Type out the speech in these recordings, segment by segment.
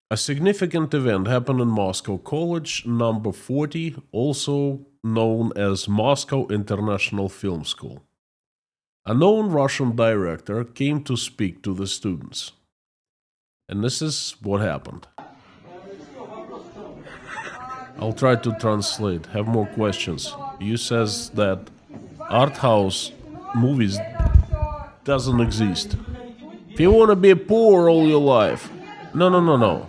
A significant event happened in Moscow College number 40, also known as Moscow International Film School. A known Russian director came to speak to the students. And this is what happened. I'll try to translate, have more questions. You says that art house movies doesn't exist. If you want to be poor all your life, no.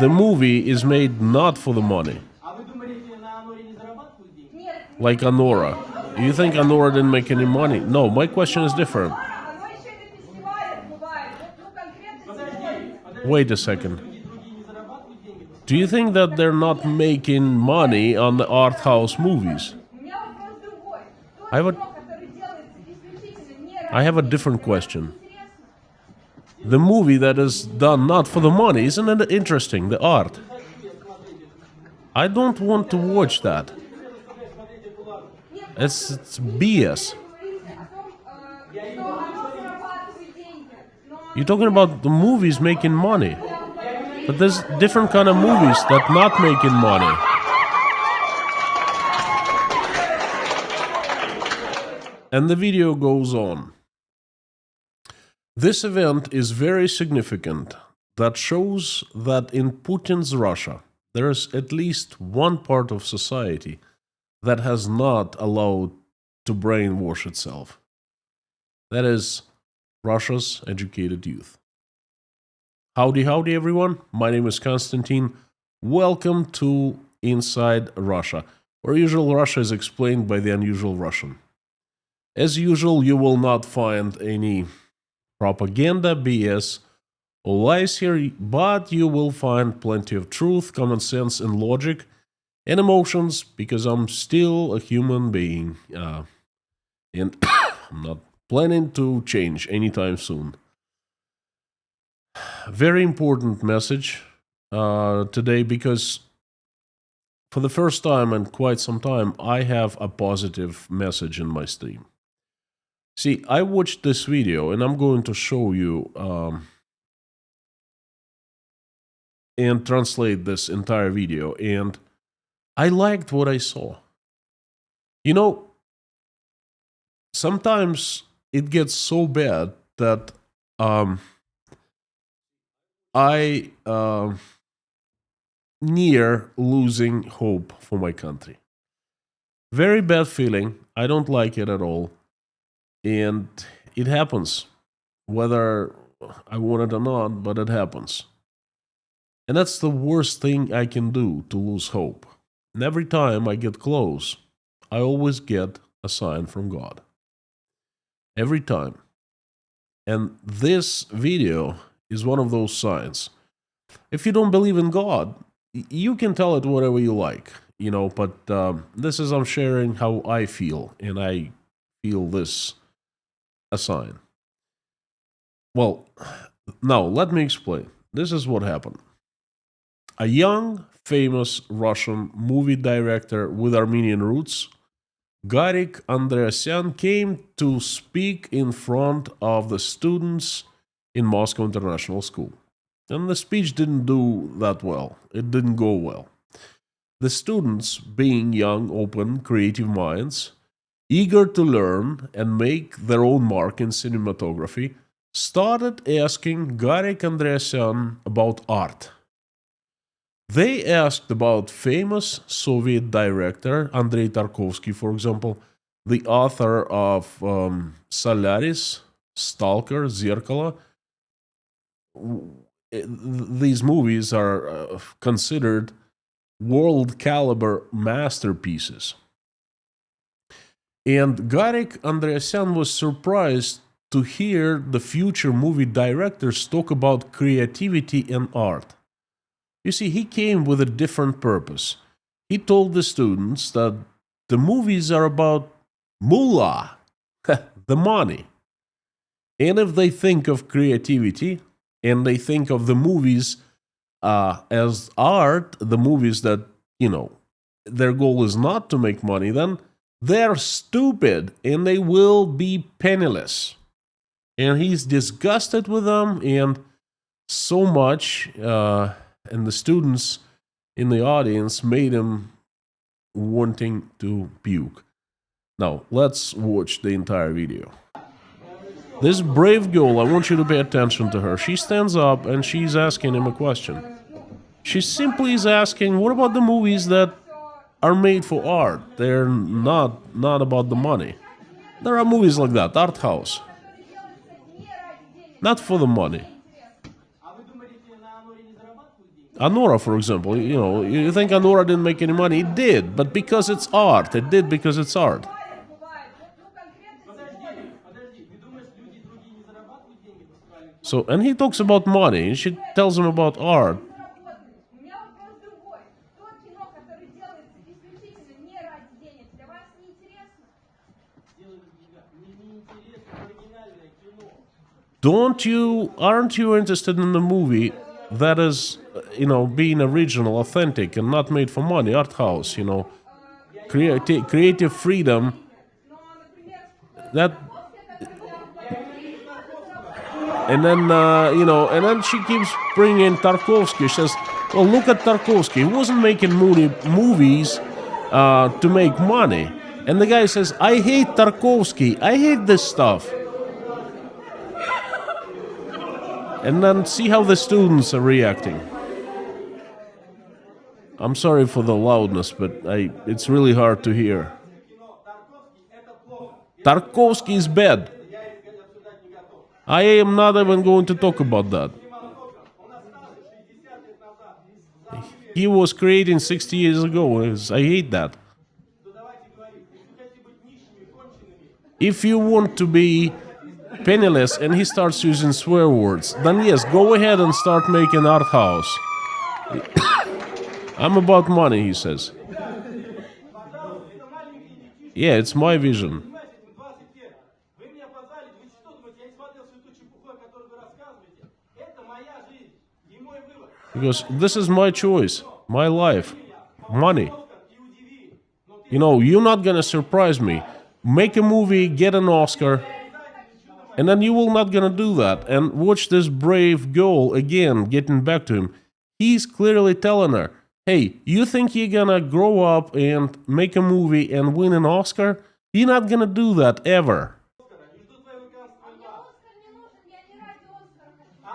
The movie is made not for the money. Like Anora. You think Anora didn't make any money? No, my question is different. Wait a second. Do you think that they're not making money on the art house movies? I have a different question. The movie that is done not for the money, isn't it interesting? The art. I don't want to watch that. It's BS. You're talking about the movies making money. But there's different kind of movies that not making money. And the video goes on. This event is very significant that shows that in Putin's Russia, there is at least one part of society that has not allowed to brainwash itself. That is Russia's educated youth. Howdy, everyone. My name is Konstantin. Welcome to Inside Russia, where usual Russia is explained by the unusual Russian. As usual, you will not find any propaganda, BS, or lies here, but you will find plenty of truth, common sense, and logic, and emotions, because I'm still a human being, and I'm not planning to change anytime soon. Very important message today, because for the first time in quite some time, I have a positive message in my stream. See, I watched this video, and I'm going to show you and translate this entire video, and I liked what I saw. You know, sometimes it gets so bad that I near losing hope for my country. Very bad feeling. I don't like it at all. And it happens, whether I want it or not, but it happens. And that's the worst thing I can do, to lose hope. And every time I get close, I always get a sign from God. Every time. And this video is one of those signs. If you don't believe in God, you can tell it whatever you like, but this is, I'm sharing how I feel, and I feel this a sign. Well, now let me explain. This is what happened. A young, famous Russian movie director with Armenian roots, Garik Andreasyan, came to speak in front of the students in Moscow International School. And the speech didn't do that well. It didn't go well. The students, being young, open, creative minds, eager to learn and make their own mark in cinematography, started asking Garik Andreasyan about art. They asked about famous Soviet director Andrei Tarkovsky, for example, the author of Solaris, Stalker, Zerkalo. These movies are considered world caliber masterpieces. And Garik Andreasyan was surprised to hear the future movie directors talk about creativity and art. You see, he came with a different purpose. He told the students that the movies are about moolah, the money. And if they think of creativity, and they think of the movies as art, the movies that, their goal is not to make money, then they're stupid and they will be penniless. And he's disgusted with them, and so much, and the students in the audience made him wanting to puke. Now, let's watch the entire video. This brave girl, I want you to pay attention to her. She stands up and she's asking him a question. She simply is asking, what about the movies that are made for art? They're not about the money. There are movies like that, art house. Not for the money. Anora, for example, you think Anora didn't make any money? It did, but because it's art. It did because it's art. So, and he talks about money, and she tells him about art. Aren't you interested in the movie that is, being original, authentic, and not made for money, art house, creative freedom, that, and then, and then she keeps bringing in Tarkovsky. She says, well, look at Tarkovsky. He wasn't making movies to make money. And the guy says, I hate Tarkovsky. I hate this stuff. And then see how the students are reacting. I'm sorry for the loudness, but it's really hard to hear. Tarkovsky is bad. I am not even going to talk about that. He was creating 60 years ago. I hate that. If you want to be penniless and he starts using swear words, then yes, go ahead and start making art house. I'm about money, he says. Yeah, it's my vision. Because this is my choice, my life, money. You're not gonna surprise me. Make a movie, get an Oscar, and then you will not gonna do that. And watch this brave girl again getting back to him. He's clearly telling her, hey, you think you're gonna grow up and make a movie and win an Oscar? You're not gonna do that ever.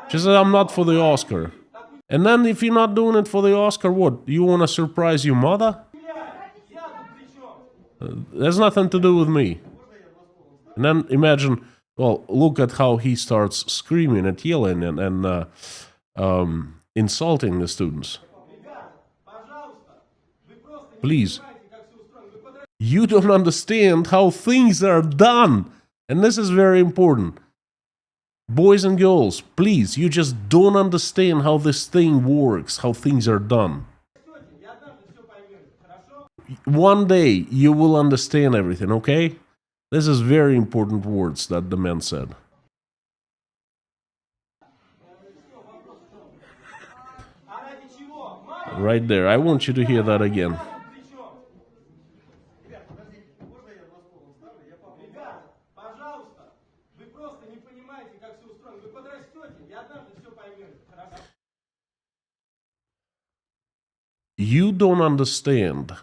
She said, I'm not for the Oscar. And then if you're not doing it for the Oscar, what? You wanna surprise your mother? There's nothing to do with me. And then imagine, well, look at how he starts screaming and yelling and insulting the students. Please. You don't understand how things are done. And this is very important. Boys and girls, please, you just don't understand how this thing works, how things are done. One day you will understand everything, okay? This is very important words that the man said. Right there. I want you to hear that again. You don't understand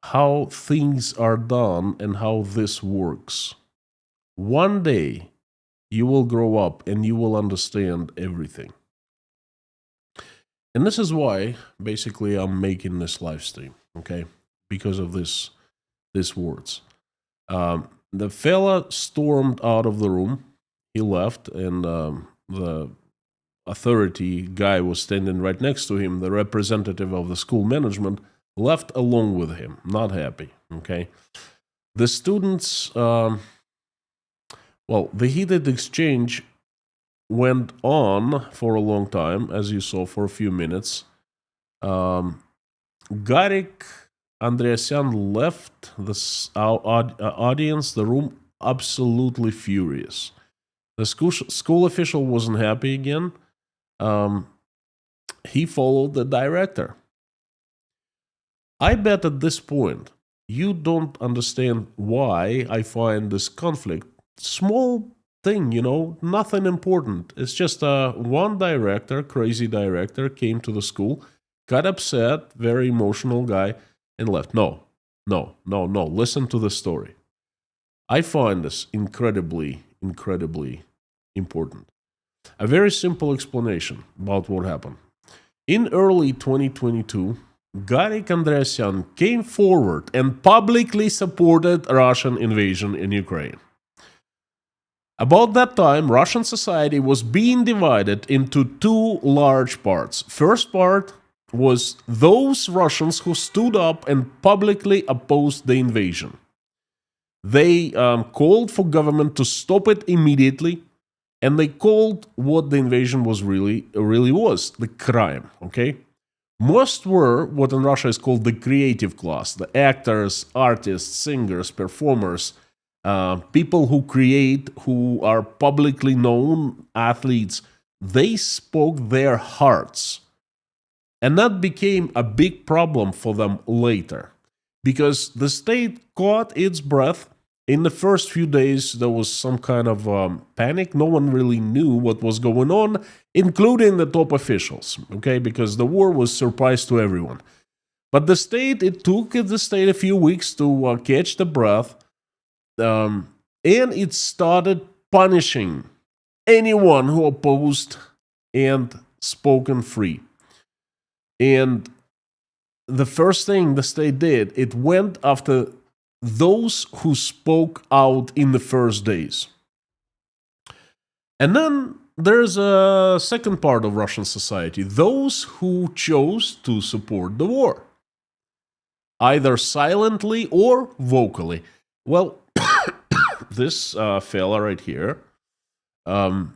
how things are done and how this works. One day, you will grow up and you will understand everything. And this is why, basically, I'm making this live stream, okay? Because of these words. The fella stormed out of the room. He left, and the authority guy was standing right next to him. The representative of the school management left along with him, not happy, okay? The students, the heated exchange went on for a long time, as you saw, for a few minutes. Garik Andreasyan left the audience, the room, absolutely furious. The school official wasn't happy again. He followed the director. I bet at this point you don't understand why I find this conflict, small thing, nothing important. It's just one director, crazy director, came to the school, got upset, very emotional guy, and left. No, no, no, no. Listen to the story. I find this incredibly, incredibly important. A very simple explanation about what happened. In early 2022, Garik Andreasyan came forward and publicly supported Russian invasion in Ukraine. About that time, Russian society was being divided into two large parts. First part was those Russians who stood up and publicly opposed the invasion. They called for government to stop it immediately, and they called what the invasion was really was the crime. Okay, most were what in Russia is called the creative class: the actors, artists, singers, performers, people who create, who are publicly known, athletes. They spoke their hearts, and that became a big problem for them later, because the state caught its breath. In the first few days, there was some kind of panic. No one really knew what was going on, including the top officials, okay, because the war was a surprise to everyone. But it took the state a few weeks to catch the breath, and it started punishing anyone who opposed and spoken free. And the first thing the state did, it went after those who spoke out in the first days. And then there's a second part of Russian society, those who chose to support the war, either silently or vocally. Well, this fella right here, Garik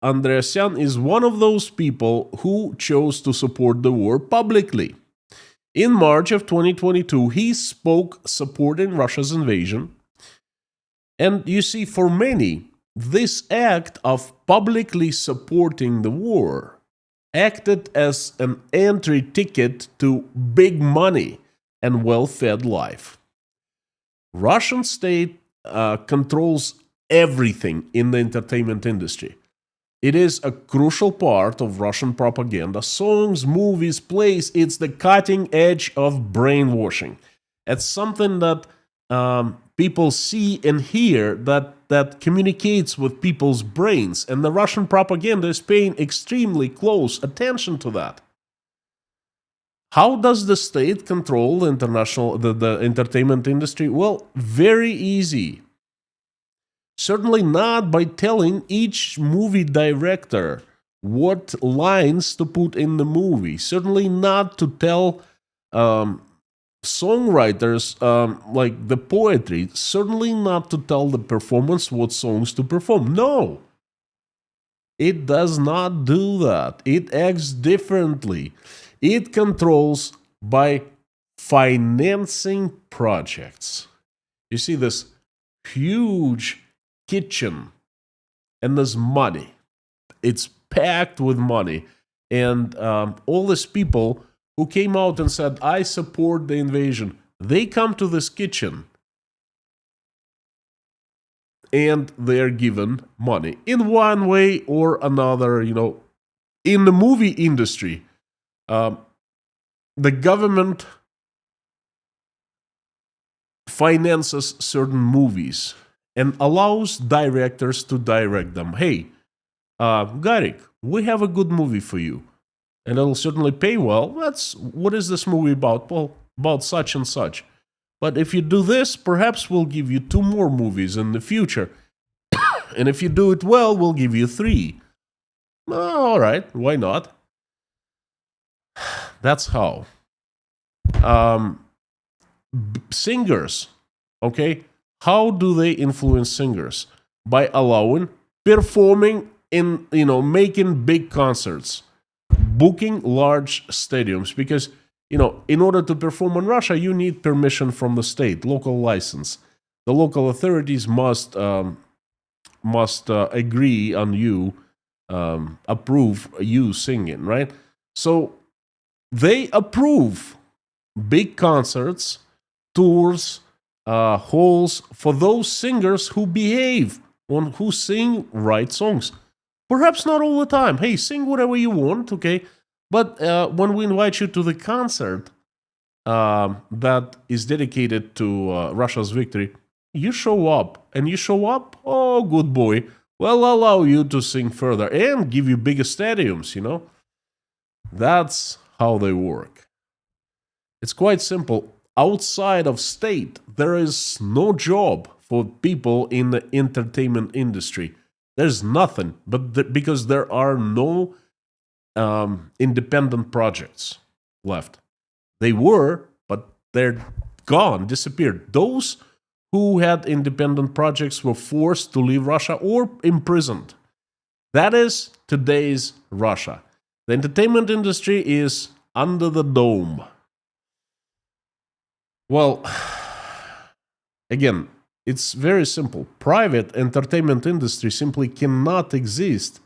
Andreasyan, is one of those people who chose to support the war publicly. In March of 2022, he spoke supporting Russia's invasion. And you see, for many, this act of publicly supporting the war acted as an entry ticket to big money and well-fed life. Russian state controls everything in the entertainment industry. It is a crucial part of Russian propaganda. Songs, movies, plays, it's the cutting edge of brainwashing. It's something that people see and hear that communicates with people's brains. And the Russian propaganda is paying extremely close attention to that. How does the state control the entertainment industry? Well, very easy. Certainly not by telling each movie director what lines to put in the movie. Certainly not to tell songwriters like the poetry. Certainly not to tell the performance what songs to perform. No. It does not do that. It acts differently. It controls by financing projects. You see this huge kitchen, and there's money. It's packed with money. And all these people who came out and said, I support the invasion, they come to this kitchen and they're given money in one way or another. In the movie industry, the government finances certain movies and allows directors to direct them. Hey, Garik, we have a good movie for you. And it'll certainly pay well. What is this movie about? Well, about such and such. But if you do this, perhaps we'll give you 2 more movies in the future. And if you do it well, we'll give you 3. All right, why not? That's how. Singers, okay? How do they influence singers? By allowing performing in, making big concerts, booking large stadiums, because, in order to perform in Russia, you need permission from the state, local license. The local authorities must agree on you, approve you singing, right? So they approve big concerts, tours, holes for those singers who behave, who sing right songs. Perhaps not all the time. Hey, sing whatever you want, okay? But when we invite you to the concert that is dedicated to Russia's victory, you show up. And you show up, oh, good boy. We'll allow you to sing further and give you bigger stadiums, you know? That's how they work. It's quite simple. Outside of state, there is no job for people in the entertainment industry. There's nothing, but because there are no independent projects left. They were, but they're gone, disappeared. Those who had independent projects were forced to leave Russia or imprisoned. That is today's Russia. The entertainment industry is under the dome. Well, again, it's very simple. Private entertainment industry simply cannot exist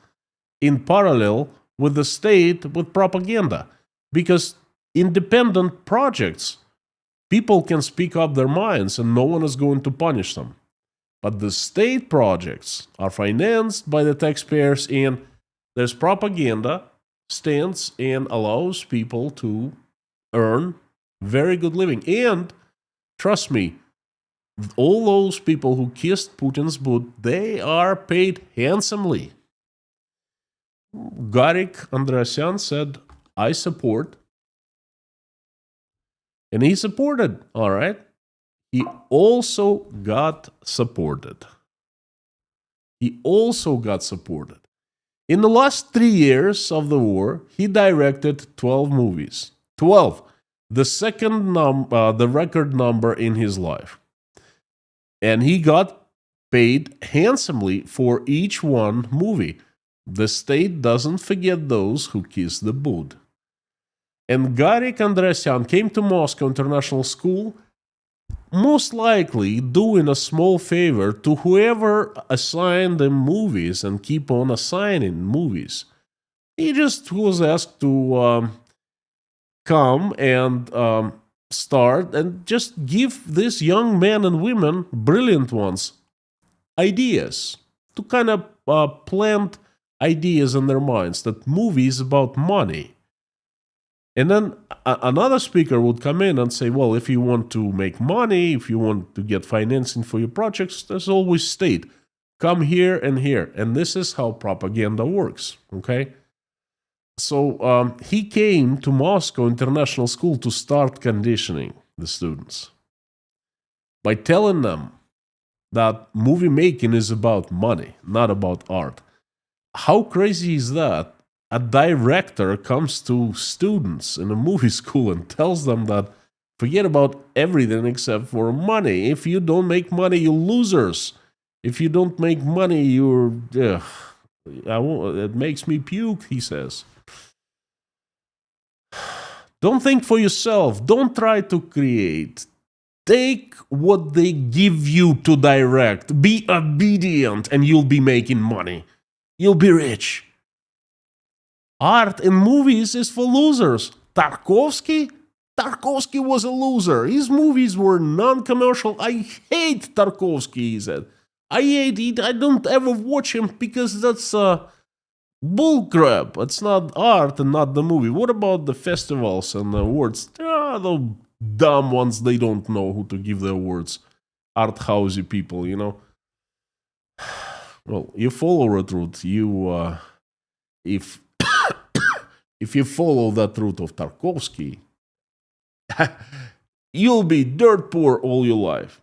in parallel with the state with propaganda, because independent projects, people can speak up their minds and no one is going to punish them. But the state projects are financed by the taxpayers, and there's propaganda stands and allows people to earn very good living. And trust me, all those people who kissed Putin's boot, they are paid handsomely. Garik Andreasyan said, I support. And he supported, all right? He also got supported. He also got supported. In the last 3 years of the war, he directed 12 movies. 12. The record number in his life. And he got paid handsomely for each one movie. The state doesn't forget those who kiss the boot. And Garik Andreasyan came to Moscow International School, most likely doing a small favor to whoever assigned him movies and keep on assigning movies. He just was asked to come and start and just give these young men and women, brilliant ones, ideas, to kind of plant ideas in their minds that movie is about money. And then another speaker would come in and say, well, if you want to make money, if you want to get financing for your projects, there's always state. Come here and here. And this is how propaganda works, okay? So he came to Moscow International School to start conditioning the students by telling them that movie making is about money, not about art. How crazy is that? A director comes to students in a movie school and tells them that forget about everything except for money. If you don't make money, you're losers. If you don't make money, you're... it makes me puke, he says. Don't think for yourself. Don't try to create. Take what they give you to direct. Be obedient and you'll be making money. You'll be rich. Art in movies is for losers. Tarkovsky was a loser. His movies were non-commercial. I hate Tarkovsky, he said. I hate it. I don't ever watch him because that's bullcrap. It's not art and not the movie. What about the festivals and the awards? The dumb ones, they don't know who to give the awards. Art housey people, you know. Well, you follow that route. If you follow that route of Tarkovsky, you'll be dirt poor all your life.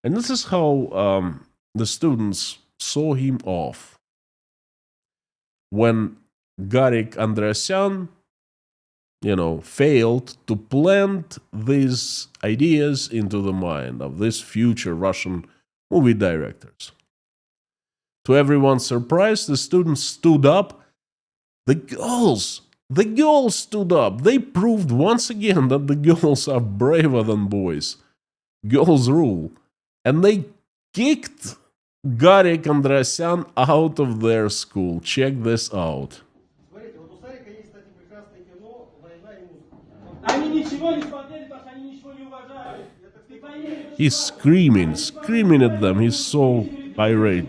And this is how the students saw him off. When Garik Andreasyan, failed to plant these ideas into the mind of these future Russian movie directors. To everyone's surprise, the students stood up. The girls stood up. They proved once again that the girls are braver than boys. Girls rule. And they kicked Garik Andreasyan out of their school. Check this out. Они ничего не смотрели, потому что они ничего не уважают. Ты пойми, He's screaming at them. He's so irate.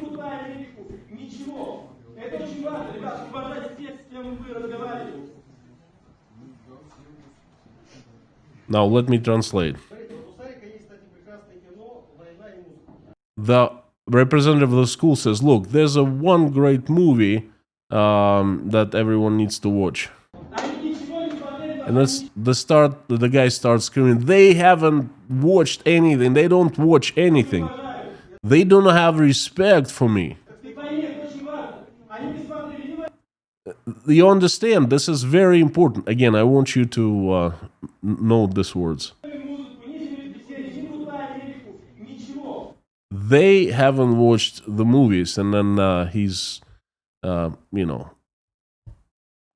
Now let me translate. The representative of the school says, "Look, there's a one great movie that everyone needs to watch." And that's the start. The guy starts screaming. They haven't watched anything. They don't watch anything. They don't have respect for me. You understand? This is very important. Again, I want you to note these words. They haven't watched the movies, and then he's,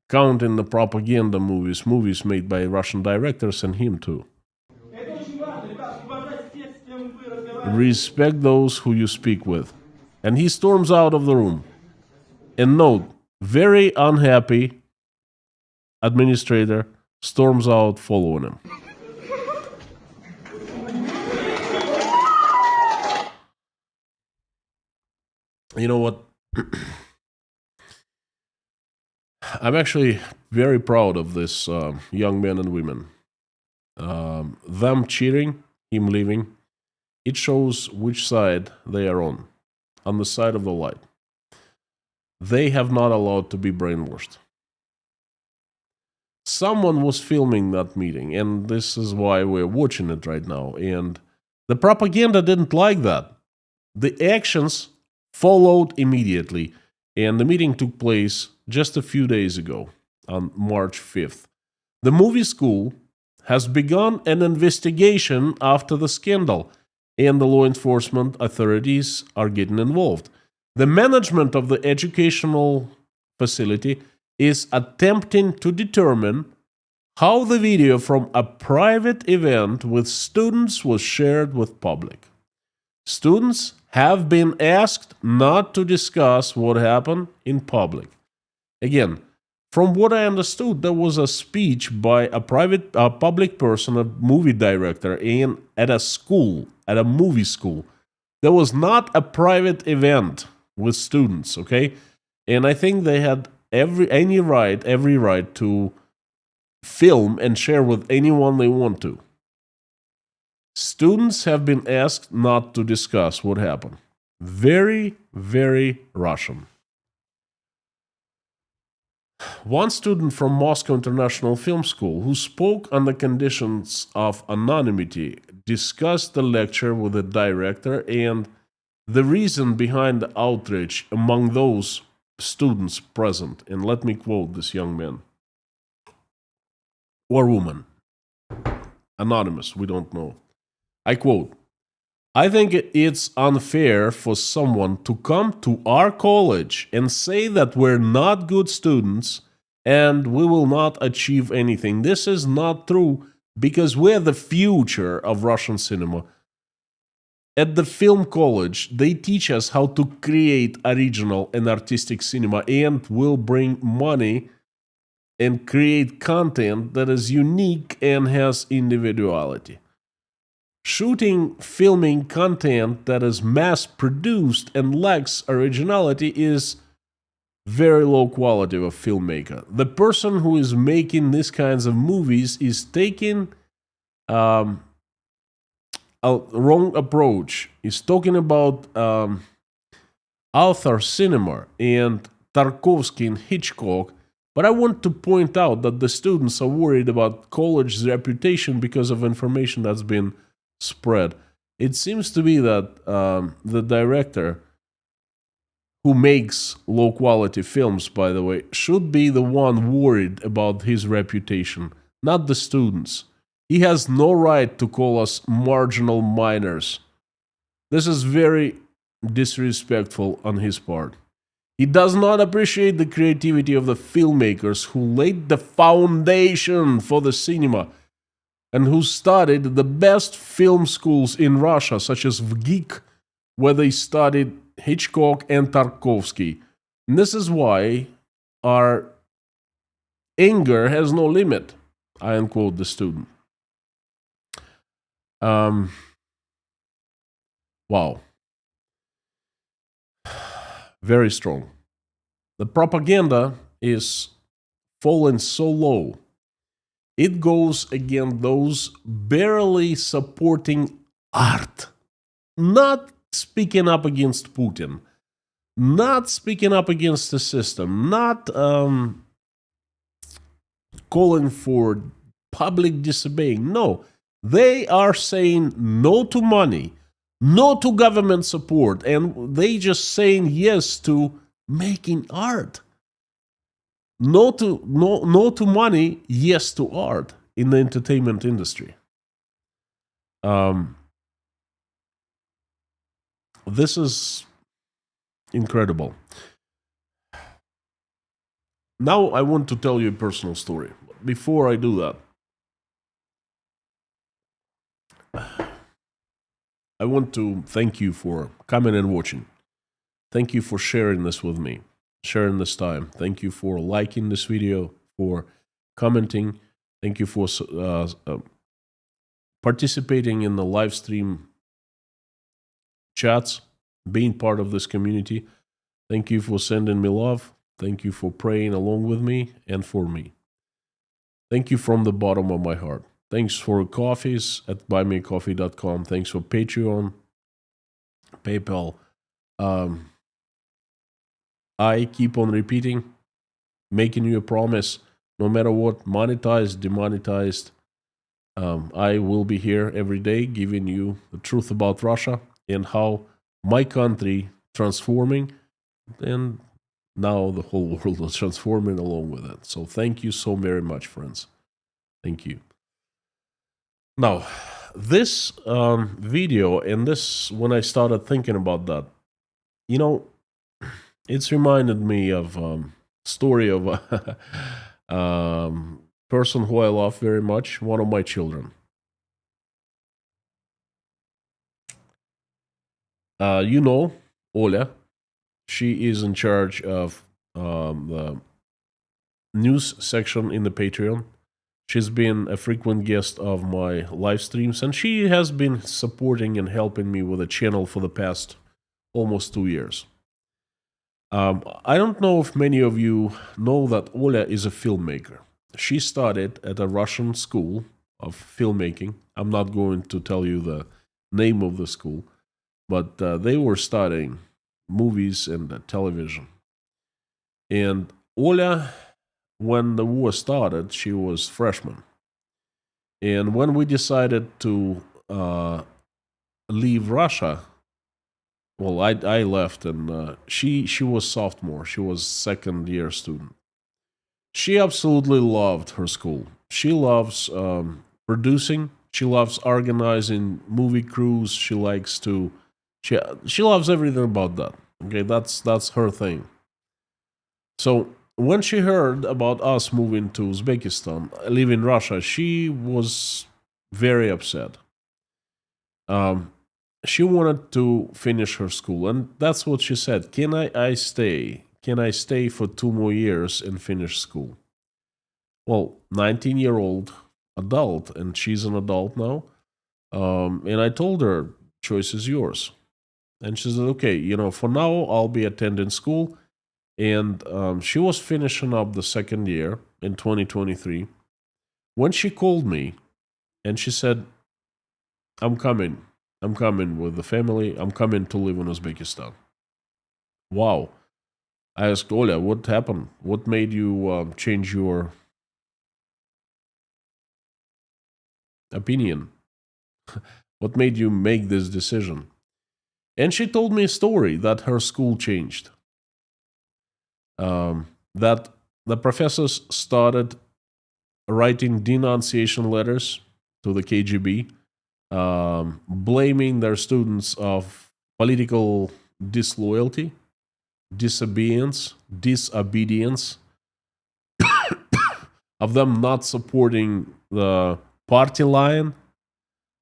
counting the propaganda movies made by Russian directors, and him too. Respect those who you speak with. And he storms out of the room. And note, very unhappy administrator storms out following him. You know what? I'm actually very proud of this young men and women. Them cheating, him leaving, it shows which side they are on the side of the light. They have not allowed to be brainwashed. Someone was filming that meeting, and this is why we're watching it right now. And the propaganda didn't like that. The actions followed immediately, and the meeting took place just a few days ago, on March 5th. The movie school has begun an investigation after the scandal, and the law enforcement authorities are getting involved. The management of the educational facility is attempting to determine how the video from a private event with students was shared with public. Students have been asked not to discuss what happened in public. Again, from what I understood, there was a speech by a public person, a movie director, at a movie school. There was not a private event with students, okay? And I think they had every right to film and share with anyone they want to. Students have been asked not to discuss what happened. Very, very Russian. One student from Moscow International Film School who spoke on the conditions of anonymity discussed the lecture with the director and the reason behind the outrage among those students present. And let me quote this young man or woman. Anonymous, we don't know. I quote, "I think it's unfair for someone to come to our college and say that we're not good students and we will not achieve anything. This is not true because we're the future of Russian cinema. At the film college, they teach us how to create original and artistic cinema and will bring money and create content that is unique and has individuality. Filming content that is mass-produced and lacks originality is very low quality of a filmmaker. The person who is making these kinds of movies is taking a wrong approach. He's talking about author cinema and Tarkovsky and Hitchcock. But I want to point out that the students are worried about college's reputation because of information that's been spread. It seems to be that the director, who makes low quality films, by the way, should be the one worried about his reputation, not the students. He has no right to call us marginal minors. This is very disrespectful on his part. He does not appreciate the creativity of the filmmakers who laid the foundation for the cinema and who studied the best film schools in Russia, such as VGIK, where they studied Hitchcock and Tarkovsky. And this is why our anger has no limit, I unquote the student. Wow. Very strong. The propaganda is fallen so low. It goes against those barely supporting art, not speaking up against Putin, not speaking up against the system, not calling for public disobeying. No, they are saying no to money, no to government support, and they just saying yes to making art. No to money, yes to art in the entertainment industry. Um, this is incredible. Now I want to tell you a personal story. Before I do that, I want to thank you for coming and watching. Thank you for sharing this with me, sharing this time. Thank you for liking this video, for commenting. Thank you for participating in the live stream chats, being part of this community. Thank you for sending me love. Thank you for praying along with me and for me. Thank you from the bottom of my heart. Thanks for coffees at buymeacoffee.com. Thanks for Patreon, PayPal. I keep on repeating, making you a promise, no matter what, monetized, demonetized, I will be here every day giving you the truth about Russia and how my country transforming, and now the whole world is transforming along with it. So thank you so very much, friends. Thank you. Now, this video and this, when I started thinking about that, it's reminded me of story of a person who I love very much, one of my children. Oля. She is in charge of the news section in the Patreon. She's been a frequent guest of my live streams, and she has been supporting and helping me with the channel for the past almost 2 years. I don't know if many of you know that Oля is a filmmaker. She studied at a Russian school of filmmaking. I'm not going to tell you the name of the school, but they were studying movies and television. And Oля, when the war started, she was freshman. And when we decided to leave Russia, well, I left, and she was sophomore. She was second year student. She absolutely loved her school. She loves producing. She loves organizing movie crews. She likes to. She loves everything about that. Okay, that's her thing. So when she heard about us moving to Uzbekistan, leaving Russia, she was very upset. She wanted to finish her school, and that's what she said. Can I stay? Can I stay for 2 more years and finish school? Well, 19-year-old adult, and she's an adult now. And I told her, choice is yours. And she said, okay, for now I'll be attending school. And she was finishing up the second year in 2023 when she called me and she said, I'm coming with the family. I'm coming to live in Uzbekistan. Wow. I asked Oля, what happened? What made you change your opinion? What made you make this decision? And she told me a story that her school changed. That the professors started writing denunciation letters to the KGB, blaming their students of political disloyalty, disobedience, of them not supporting the party line,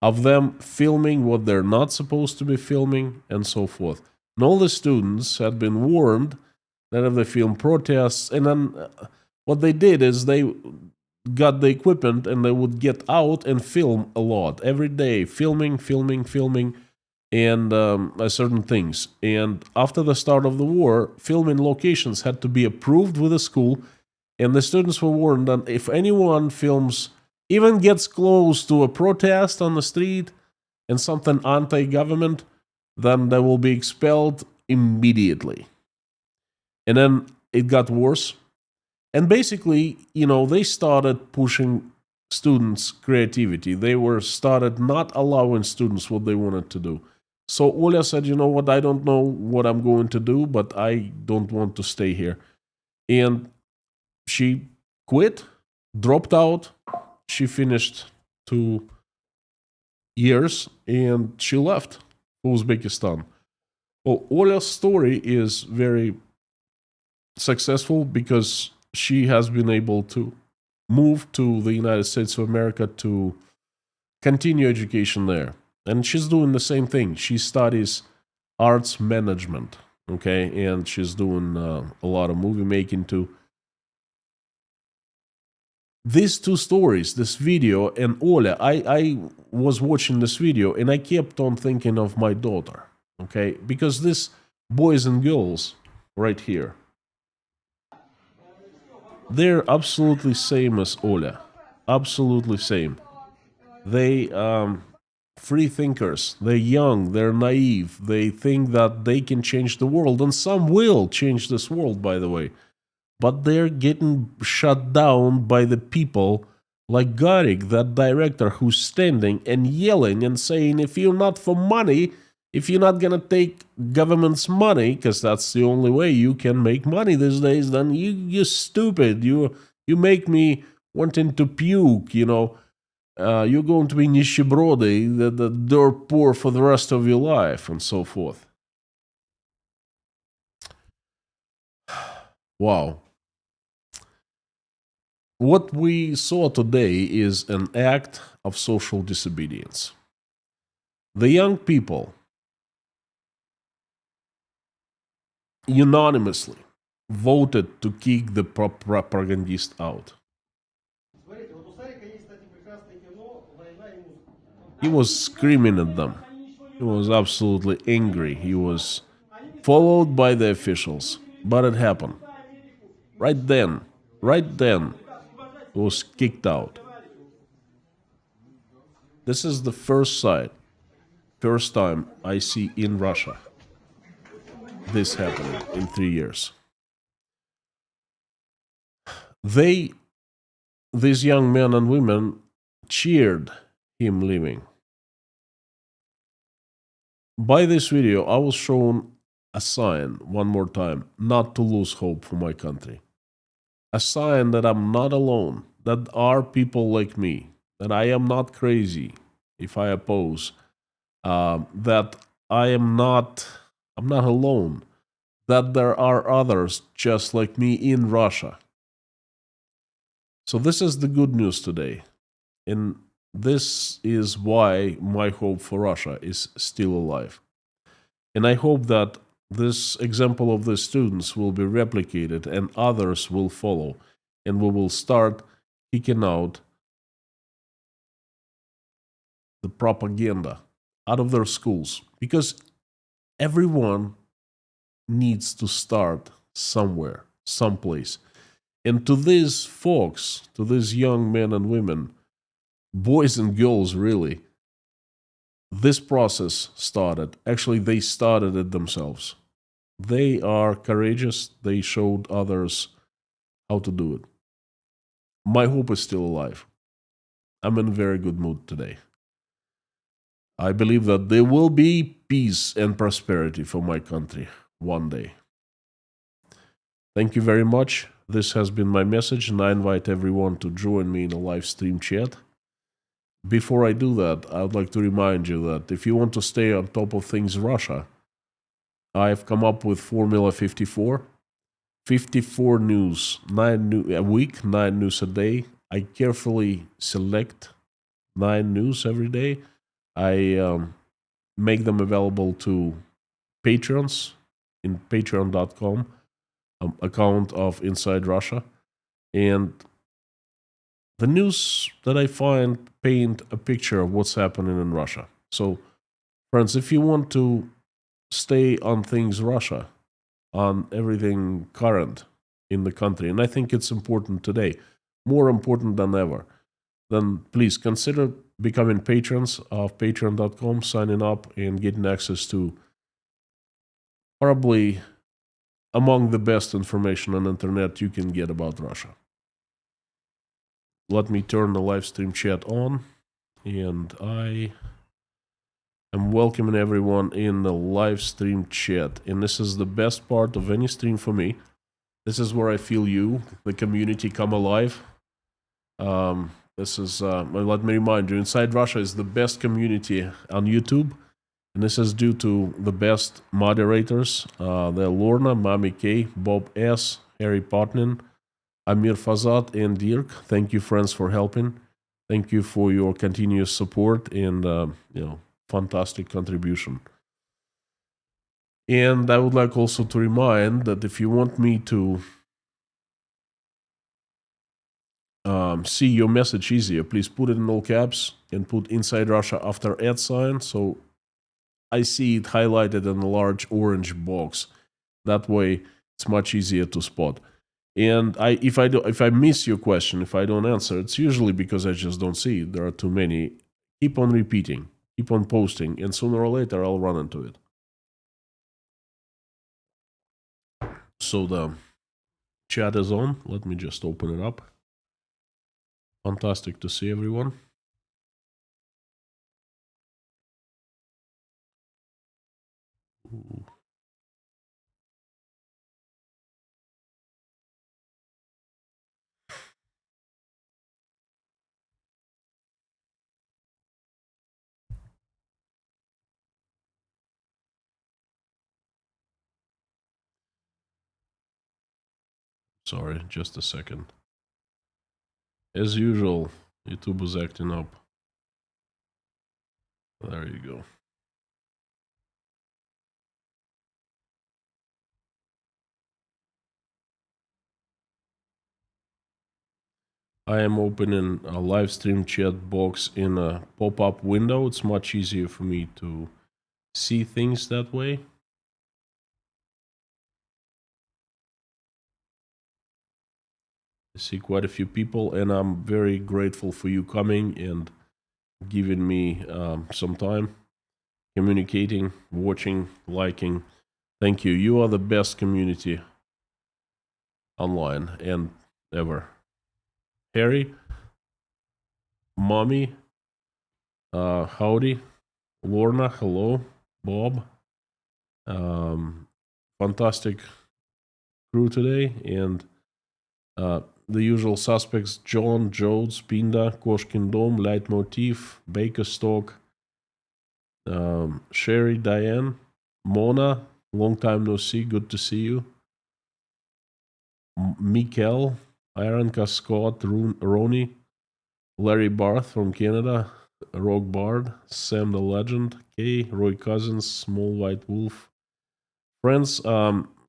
of them filming what they're not supposed to be filming, and so forth. And all the students had been warned that if they film protests, and then what they did is they got the equipment and they would get out and film a lot every day, filming, and certain things. And after the start of the war, filming locations had to be approved with the school, and the students were warned that if anyone films, even gets close to a protest on the street and something anti-government, then they will be expelled immediately. And then it got worse. And basically, they started pushing students' creativity. They were started not allowing students what they wanted to do. So Oля said, you know what, I don't know what I'm going to do, but I don't want to stay here. And she quit, dropped out. She finished 2 years and she left Uzbekistan. Well, Ola's story is very successful because she has been able to move to the United States of America to continue education there. And she's doing the same thing. She studies arts management, okay? And she's doing a lot of movie making too. These two stories, this video and Ola, I was watching this video and I kept on thinking of my daughter, okay? Because these boys and girls right here, they're absolutely same as Ola. Absolutely same. They free thinkers. They're young, they're naive. They think that they can change the world, and some will change this world, by the way. But they're getting shut down by the people like Garik, that director who's standing and yelling and saying, if you're not for money, if you're not gonna take government's money, because that's the only way you can make money these days, then you're stupid. You make me wanting to puke. You're going to be nищеброды, the dirt poor for the rest of your life, and so forth. Wow. What we saw today is an act of social disobedience. The young people unanimously voted to kick the propagandist out. He was screaming at them. He was absolutely angry. He was followed by the officials. But it happened. Right then, he was kicked out. This is the first time I see in Russia this happening in 3 years. These young men and women cheered him leaving. By this video, I was shown a sign, one more time, not to lose hope for my country. A sign that I'm not alone, that are people like me, that I am not crazy if I oppose, that I'm not alone, that there are others just like me in Russia. So this is the good news today. And this is why my hope for Russia is still alive. And I hope that this example of the students will be replicated and others will follow. And we will start kicking out the propaganda out of their schools. Because everyone needs to start somewhere, someplace. And to these folks, to these young men and women, boys and girls really, this process started. Actually, they started it themselves. They are courageous. They showed others how to do it. My hope is still alive. I'm in a very good mood today. I believe that there will be peace and prosperity for my country one day. Thank you very much. This has been my message, and I invite everyone to join me in a live stream chat. Before I do that, I would like to remind you that if you want to stay on top of things Russia, I've come up with Formula 54. 54 news, 9 a week, 9 news a day. I carefully select 9 news every day. I make them available to patrons in patreon.com, account of Inside Russia. And the news that I find paint a picture of what's happening in Russia. So Friends, if you want to stay on things Russia, on everything current in the country, and I think it's important today, more important than ever, then please consider becoming patrons of patreon.com, signing up, and getting access to probably among the best information on the internet you can get about Russia. Let me turn the live stream chat on, and I am welcoming everyone in the live stream chat. And this is the best part of any stream for me. This is where I feel you, the community, come alive. This is, let me remind you, Inside Russia is the best community on YouTube. And this is due to the best moderators. They're Lorna, Mami K, Bob S, Harry Potnin, Amir Fazat, and Dirk. Thank you, friends, for helping. Thank you for your continuous support and, fantastic contribution. And I would like also to remind that if you want me to see your message easier, please put it in all caps and put Inside Russia after @ so I see it highlighted in a large orange box. That way, it's much easier to spot. And if I miss your question, if I don't answer, it's usually because I just don't see it. There are too many. Keep on repeating, keep on posting, and sooner or later I'll run into it. So the chat is on. Let me just open it up. Fantastic to see everyone. Ooh. Sorry, just a second. As usual, YouTube is acting up. There you go. I am opening a live stream chat box in a pop-up window. It's much easier for me to see things that way. I see quite a few people, and I'm very grateful for you coming and giving me some time, communicating, watching, liking. Thank you. You are the best community online and ever. Harry, Mommy, howdy, Lorna, hello, Bob. Fantastic crew today, and the usual suspects: John, Jodes, Pinda, Koshkin Dom, Leitmotiv, Bakerstock, Sherry, Diane, Mona, long time no see, good to see you. Mikel, Ironka Scott, Ronnie, Larry Barth from Canada, Rogue Bard, Sam the Legend, Kay, Roy Cousins, Small White Wolf. Friends,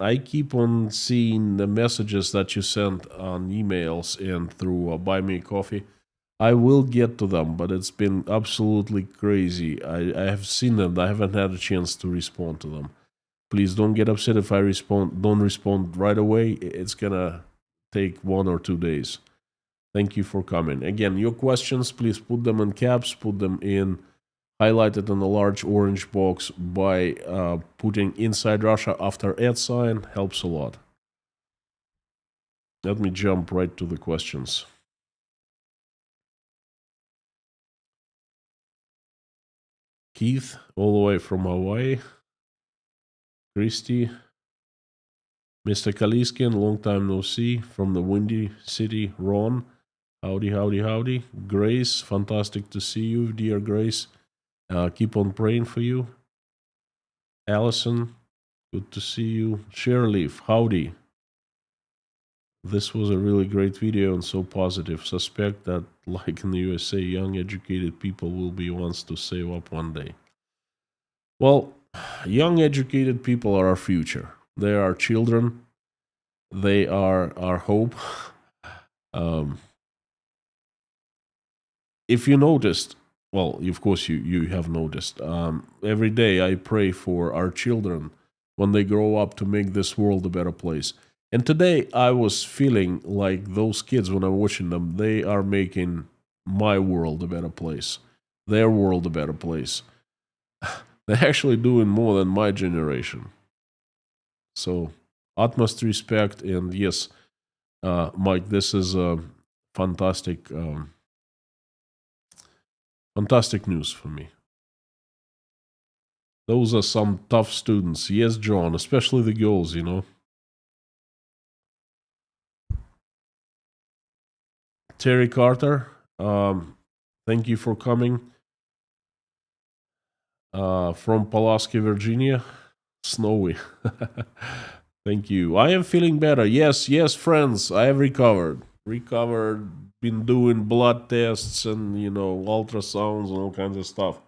I keep on seeing the messages that you sent on emails and through Buy Me a Coffee. I will get to them, but it's been absolutely crazy. I have seen them. I haven't had a chance to respond to them. Please don't get upset if I don't respond right away. It's gonna take 1 or 2 days. Thank you for coming. Again, your questions, please put them in caps, put them in highlighted in a large orange box by putting Inside Russia after @ helps a lot. Let me jump right to the questions. Keith, all the way from Hawaii. Christy. Mr. Kaliskin, long time no see, from the Windy City. Ron, howdy, howdy, howdy. Grace, fantastic to see you, dear Grace. Keep on praying for you. Allison, good to see you. Sherleaf, howdy. This was a really great video and so positive. Suspect that, like in the USA, young educated people will be ones to save up one day. Well, young educated people are our future. They are our children. They are our hope. If you noticed, well, of course, you have noticed. Every day I pray for our children when they grow up to make this world a better place. And today I was feeling like those kids when I'm watching them, they are making my world a better place, their world a better place. They're actually doing more than my generation. So, utmost respect. And yes, Mike, this is fantastic, fantastic news for me. Those are some tough students. Yes, John, especially the girls, you know. Terry Carter, thank you for coming from Pulaski, Virginia. Snowy. Thank you. I am feeling better. Yes, yes, friends, I have recovered. Recovered, been doing blood tests and, ultrasounds and all kinds of stuff.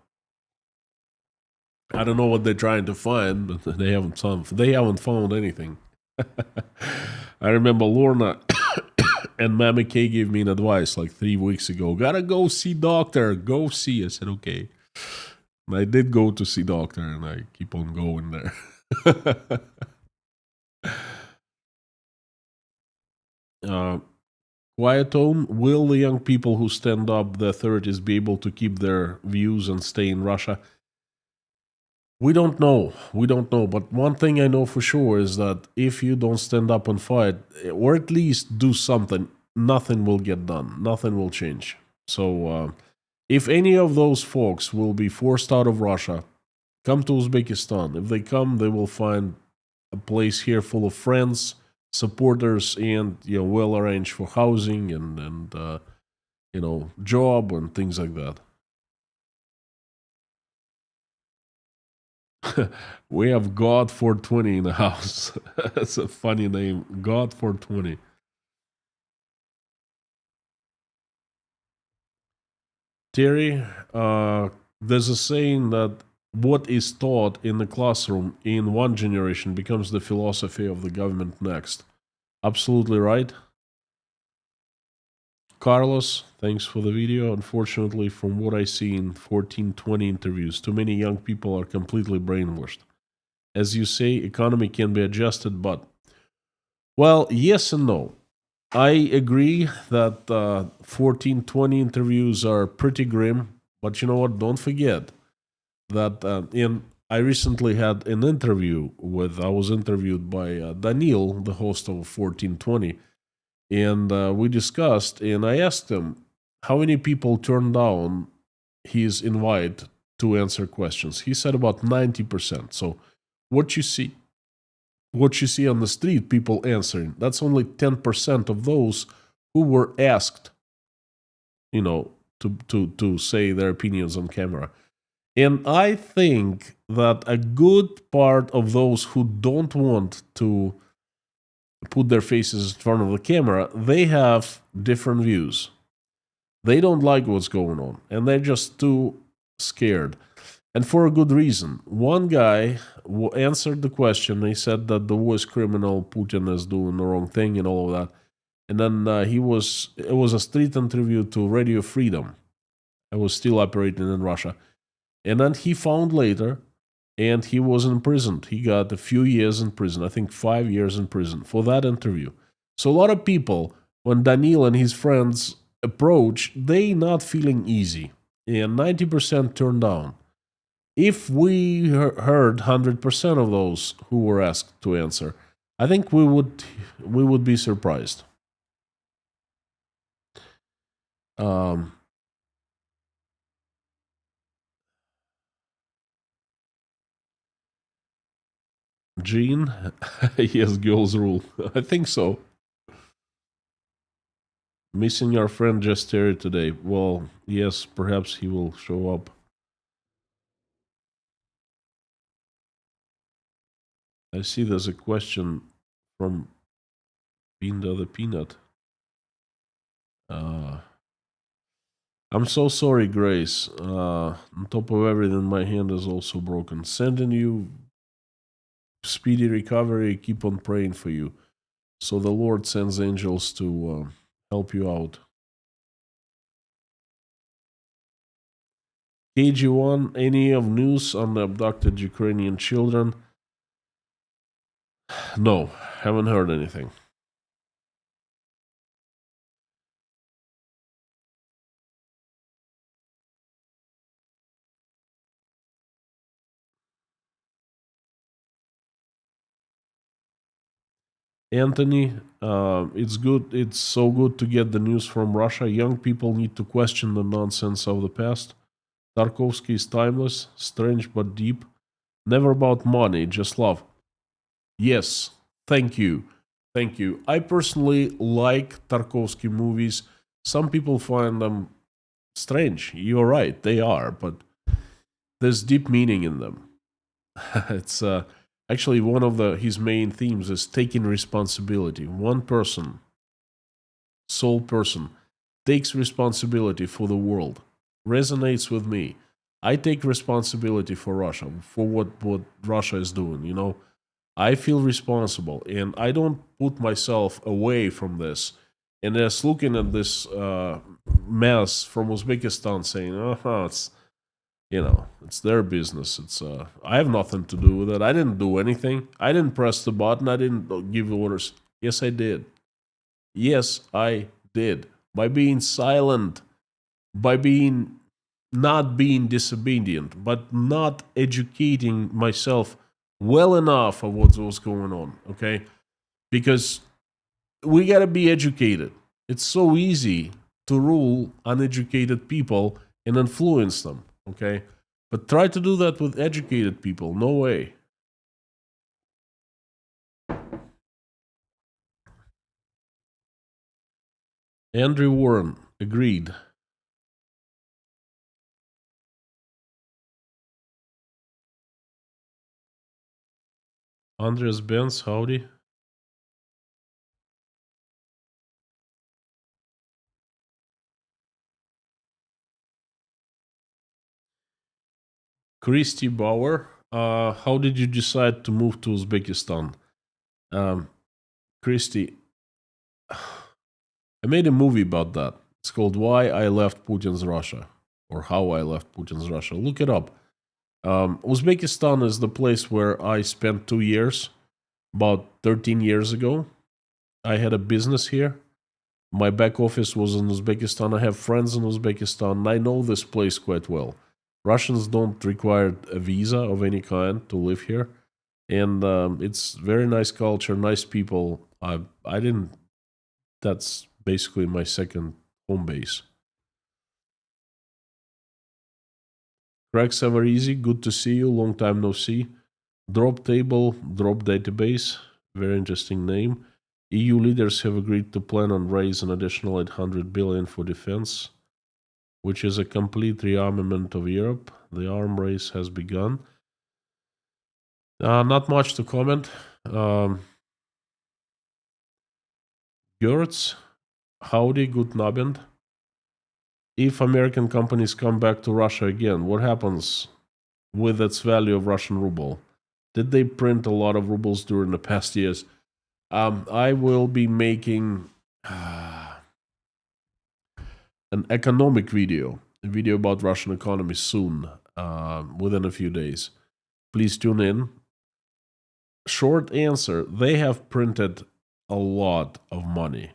I don't know what they're trying to find, but they haven't found anything. I remember Lorna and Mammy K gave me an advice like 3 weeks ago. Gotta go see doctor. Go see. I said okay. And I did go to see doctor, and I keep on going there. uh, Quiet tone. Will the young people who stand up the authorities be able to keep their views and stay in Russia? We don't know. We don't know. But one thing I know for sure is that if you don't stand up and fight, or at least do something, nothing will get done. Nothing will change. So, if any of those folks will be forced out of Russia, come to Uzbekistan. If they come, they will find a place here full of friends, supporters, and well arranged for housing and job and things like that. We have God 420 in the house. That's a funny name. God 420. Terry, there's a saying that what is taught in the classroom in one generation becomes the philosophy of the government next. Absolutely right. Carlos, thanks for the video. Unfortunately, from what I see in 1420 interviews, too many young people are completely brainwashed. As you say, economy can be adjusted, but well, yes and no. I agree that 1420 interviews are pretty grim, but you know what? Don't forget that I recently had an interview I was interviewed by Daniil, the host of 1420, and we discussed, and I asked him how many people turned down his invite to answer questions. He said about 90%. So what you see what you see on the street, people answering, that's only 10% of those who were asked, to say their opinions on camera. And I think that a good part of those who don't want to put their faces in front of the camera, they have different views. They don't like what's going on, and they're just too scared. And for a good reason. One guy answered the question. He said that the worst criminal, Putin, is doing the wrong thing and all of that. And then it was a street interview to Radio Freedom. It was still operating in Russia. And then he found later, and he was imprisoned. He got a few years in prison, I think 5 years in prison for that interview. So a lot of people, when Daniil and his friends approach, they not feeling easy. And 90% turned down. If we heard 100% of those who were asked to answer, I think we would be surprised. Um, Gene, yes, girls rule. I think so. Missing our friend Terry today. Well, yes, perhaps he will show up. I see there's a question from Pinda the Peanut. Uh, I'm so sorry, Grace. On top of everything, my hand is also broken. Sending you speedy recovery. Keep on praying for you. So the Lord sends angels to help you out. KG1, any of news on the abducted Ukrainian children? No, haven't heard anything. Anthony, it's good. It's so good to get the news from Russia. Young people need to question the nonsense of the past. Tarkovsky is timeless, strange but deep. Never about money, just love. Yes, thank you. Thank you. I personally like Tarkovsky movies. Some people find them strange. You're right, they are, but there's deep meaning in them. It's actually one of his main themes is taking responsibility. One person, sole person, takes responsibility for the world. Resonates with me. I take responsibility for Russia, for what Russia is doing, you know. I feel responsible and I don't put myself away from this. And just looking at this mess from Uzbekistan saying, it's, you know, it's their business. It's I have nothing to do with it. I didn't do anything. I didn't press the button. I didn't give orders. Yes, I did. Yes, I did. By being silent, by being not being disobedient, but not educating myself well enough of what was going on. Okay, because we gotta be educated. It's so easy to rule uneducated people and influence them. Okay, but try to do that with educated people. No way. Andrew Warren agreed. Andreas Benz, howdy. Christy Bauer, how did you decide to move to Uzbekistan? Um, Christy, I made a movie about that. It's called Why I Left Putin's Russia or How I Left Putin's Russia. Look it up. Uzbekistan is the place where I spent 2 years, about 13 years ago. I had a business here. My back office was in Uzbekistan. I have friends in Uzbekistan. And I know this place quite well. Russians don't require a visa of any kind to live here. And it's very nice culture, nice people. I didn't. That's basically my second home base. Craig Savarizi, good to see you. Long time no see. Drop table, drop database. Very interesting name. EU leaders have agreed to plan on raise an additional 800 billion for defense, which is a complete rearmament of Europe. The arm race has begun. Not much to comment. Um, Gertz, howdy, good Abend. If American companies come back to Russia again, what happens with its value of Russian ruble? Did they print a lot of rubles during the past years? I will be making an economic video, a video about Russian economy soon, within a few days. Please tune in. Short answer, they have printed a lot of money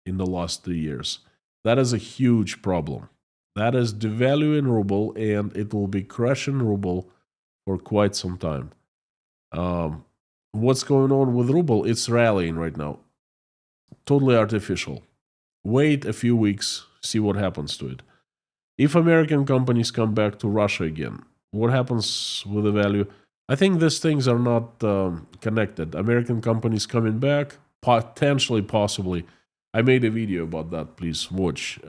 in the last 2 years. That is a huge problem. That is devaluing ruble, and it will be crushing ruble for quite some time. Um, what's going on with ruble? It's rallying right now. Totally artificial. Wait a few weeks, see what happens to it. If American companies come back to Russia again, what happens with the value? I think these things are not connected. American companies coming back, potentially, possibly. I made a video about that. Please watch.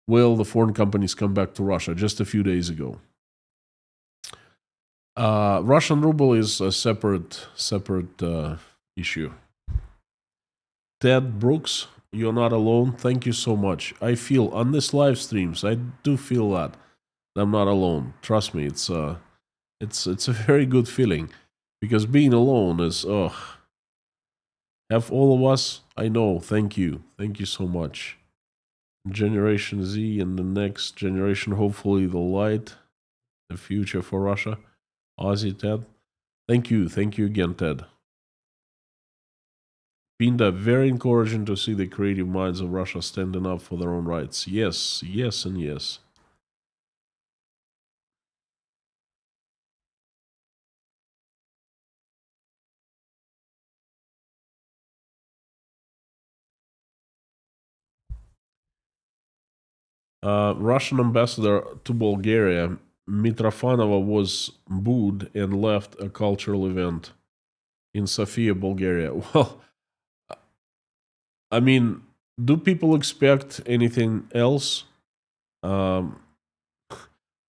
Will the foreign companies come back to Russia? Just a few days ago. Russian ruble is a separate issue. Ted Brooks, you're not alone. Thank you so much. I feel on this live streams, I do feel that I'm not alone. Trust me, it's a very good feeling because being alone is have all of us. I know. Thank you so much. Generation Z and the next generation, hopefully the light, the future for Russia. Aussie Ted. Thank you again, Ted. Pinda, very encouraging to see the creative minds of Russia standing up for their own rights. Yes, yes, and yes. Russian ambassador to Bulgaria, Mitrofanova, was booed and left a cultural event in Sofia, Bulgaria. Well, I mean, do people expect anything else? Um,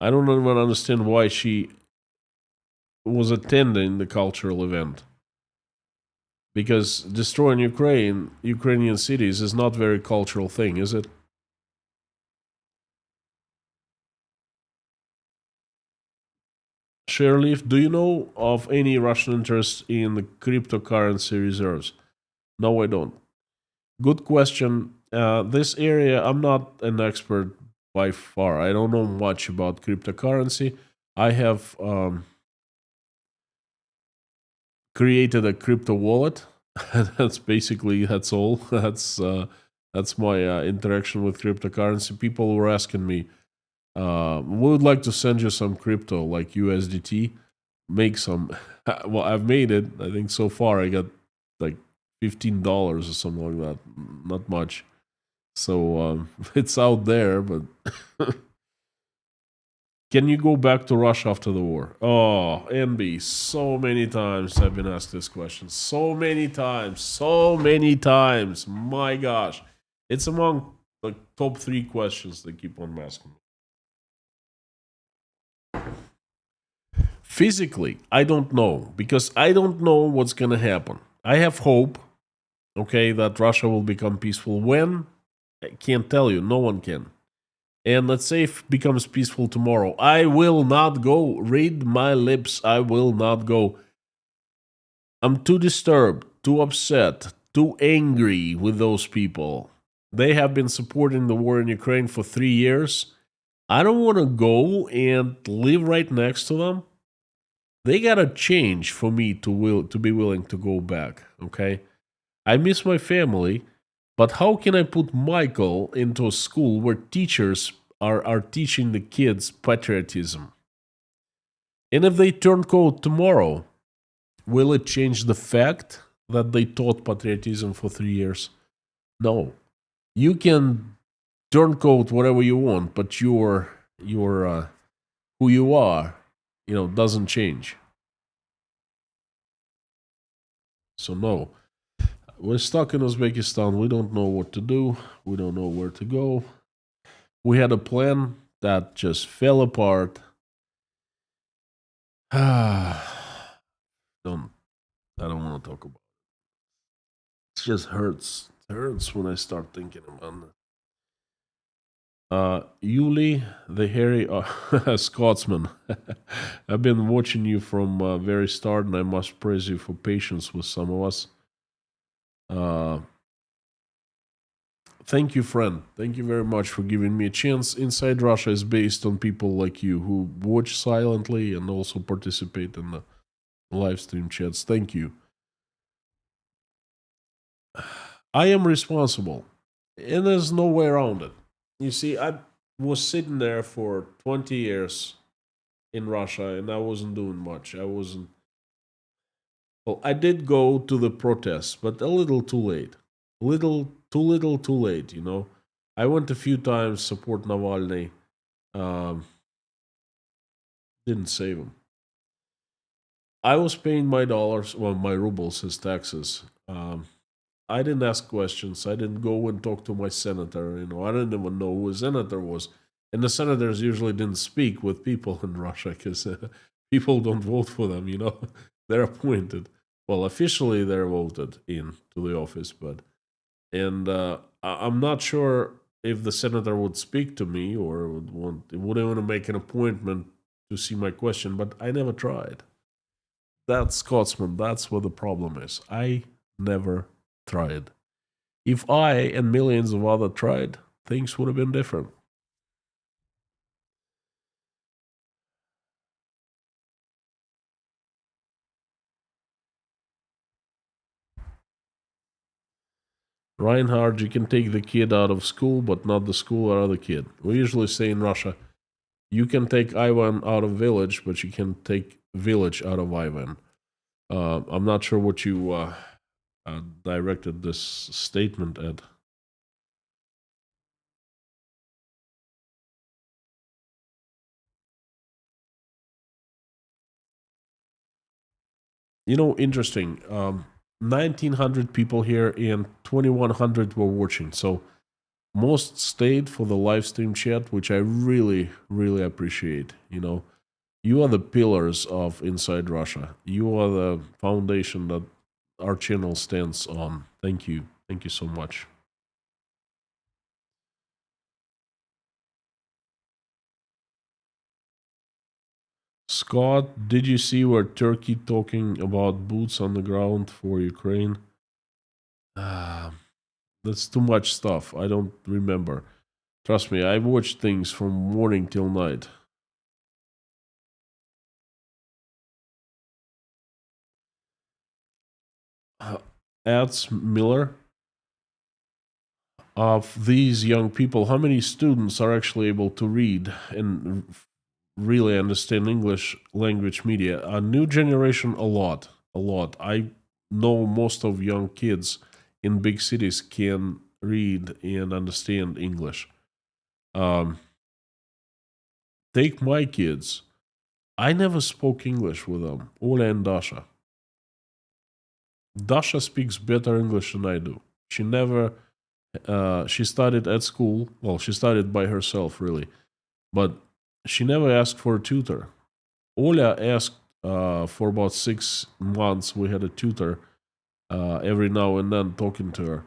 I don't even understand why she was attending the cultural event. Because destroying Ukrainian cities, is not a very cultural thing, is it? Shareleaf, do you know of any Russian interest in the cryptocurrency reserves? No, I don't. Good question. This area, I'm not an expert by far. I don't know much about cryptocurrency. I have created a crypto wallet. That's all. That's my interaction with cryptocurrency. People were asking me, we would like to send you some crypto like USDT. Make some. Well, I've made it. I think so far I got like $15 or something like that. Not much. So it's out there, but can you go back to Russia after the war? Oh, NB, so many times I've been asked this question. So many times. So many times. My gosh. It's among the top 3 questions they keep on asking me. Physically, I don't know because I don't know what's going to happen. I have hope, okay, that Russia will become peaceful. When? I can't tell you. No one can. And let's say if it becomes peaceful tomorrow, I will not go. Read my lips. I will not go. I'm too disturbed, too upset, too angry with those people. They have been supporting the war in Ukraine for 3 years. I don't want to go and live right next to them. They gotta change for me to be willing to go back. Okay, I miss my family, but how can I put Michael into a school where teachers are teaching the kids patriotism? And if they turn code tomorrow, will it change the fact that they taught patriotism for 3 years? No. You can turn code whatever you want, but your who you are, doesn't change. So no. We're stuck in Uzbekistan. We don't know what to do. We don't know where to go. We had a plan that just fell apart. don't I don't want to talk about it. It just hurts. It hurts when I start thinking about it. Yuli, the hairy Scotsman. I've been watching you from very start, and I must praise you for patience with some of us. Uh, Thank you, friend. Thank you very much for giving me a chance. Inside Russia is based on people like you who watch silently and also participate in the live stream chats. Thank you. I am responsible, and there's no way around it. You see, I was sitting there for 20 years in Russia, and I wasn't doing much. I wasn't. Well, I did go to the protests, but a little too late. Little, too late, I went a few times, support Navalny. Um, didn't save him. I was paying my dollars, well, my rubles as taxes. I didn't ask questions. I didn't go and talk to my senator. I didn't even know who a senator was. And the senators usually didn't speak with people in Russia because people don't vote for them. They're appointed. Well, officially they're voted in to the office, but I'm not sure if the senator would speak to me or would want to make an appointment to see my question, but I never tried. That's Scotsman. That's what the problem is. I never tried. If I and millions of others tried, things would have been different. Reinhard, you can take the kid out of school, but not the school out of the kid. We usually say in Russia, you can take Ivan out of village, but you can take village out of Ivan. I'm not sure what you directed this statement at. Interesting. 1,900 people here and 2,100 were watching. So most stayed for the live stream chat, which I really, really appreciate. You are the pillars of Inside Russia. You are the foundation that our channel stands on. Thank you. Thank you so much. Scott, did you see where Turkey talking about boots on the ground for Ukraine? Ah, that's too much stuff. I don't remember. Trust me, I watch things from morning till night. Ads Miller, of these young people, how many students are actually able to read and really understand English language media? A new generation, a lot, a lot. I know most of young kids in big cities can read and understand English. Um, take my kids. I never spoke English with them, Ola and Dasha. Dasha speaks better English than I do. She never, she studied at school. Well, she studied by herself, really, but she never asked for a tutor. Ola asked for about 6 months. We had a tutor every now and then talking to her.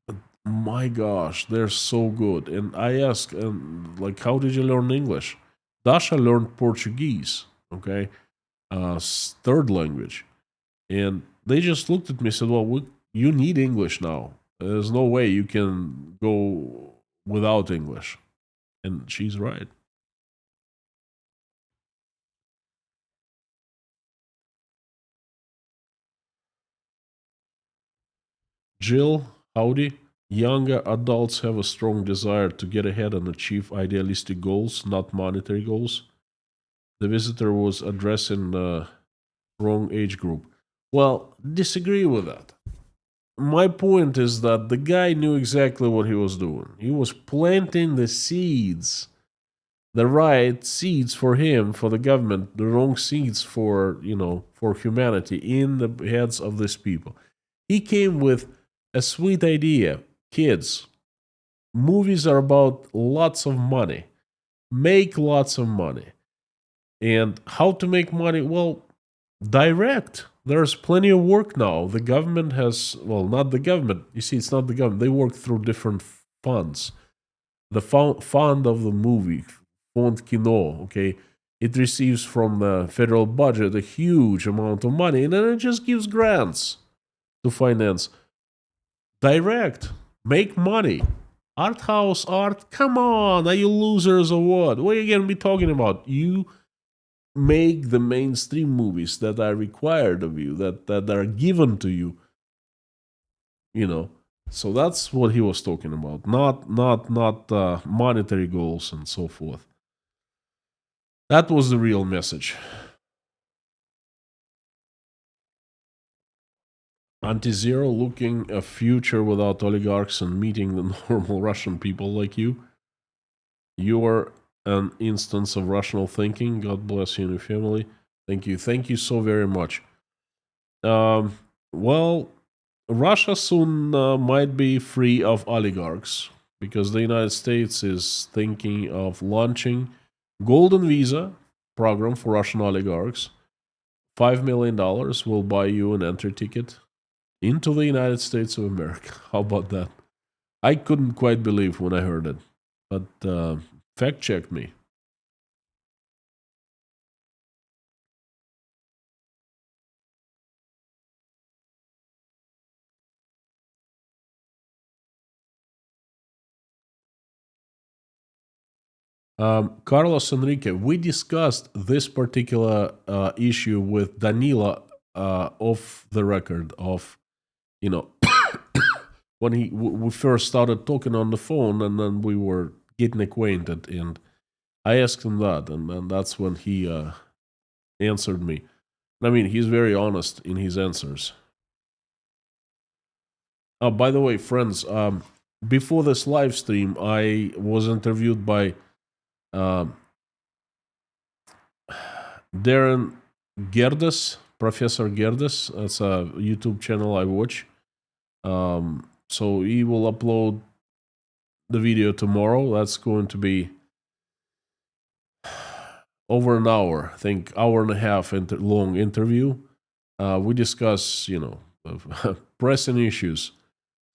But my gosh, they're so good. And I asked, like, how did you learn English? Dasha learned Portuguese, okay, third language. And they just looked at me and said, well, you need English now. There's no way you can go without English. And she's right. Jill, howdy. Younger adults have a strong desire to get ahead and achieve idealistic goals, not monetary goals. The visitor was addressing the wrong age group. Well, disagree with that. My point is that the guy knew exactly what he was doing. He was planting the seeds, the right seeds for him, for the government, the wrong seeds for, for humanity in the heads of these people. He came with a sweet idea. Kids, movies are about lots of money. Make lots of money. And how to make money? Well, direct. There's plenty of work now. The government has, well, not the government. You see, it's not the government. They work through different funds. The fund of the movie, Fond Kino, okay, it receives from the federal budget a huge amount of money, and then it just gives grants to finance. Direct. Make money. Art house art. Come on. Are you losers or what? What are you going to be talking about? You make the mainstream movies that are required of you, that are given to you, you know. So that's what he was talking about, not monetary goals and so forth. That was the real message. Anti-Zero looking a future without oligarchs and meeting the normal Russian people like you. You're an instance of rational thinking. God bless you and your family. Thank you. Thank you so very much. Well, Russia soon might be free of oligarchs because the United States is thinking of launching golden visa program for Russian oligarchs. $5 million will buy you an entry ticket into the United States of America. How about that? I couldn't quite believe when I heard it, but fact check me. Carlos Enrique, we discussed this particular issue with Danila off the record of, you know, when we first started talking on the phone, and then we were getting acquainted, and I asked him that, and then that's when he answered me. I mean, he's very honest in his answers. By the way, friends, before this live stream, I was interviewed by um Darren Gerdes, Professor Gerdes. That's a YouTube channel I watch. So he will upload the video tomorrow. That's going to be over an hour, I think, hour and a half long interview. We discuss, pressing issues.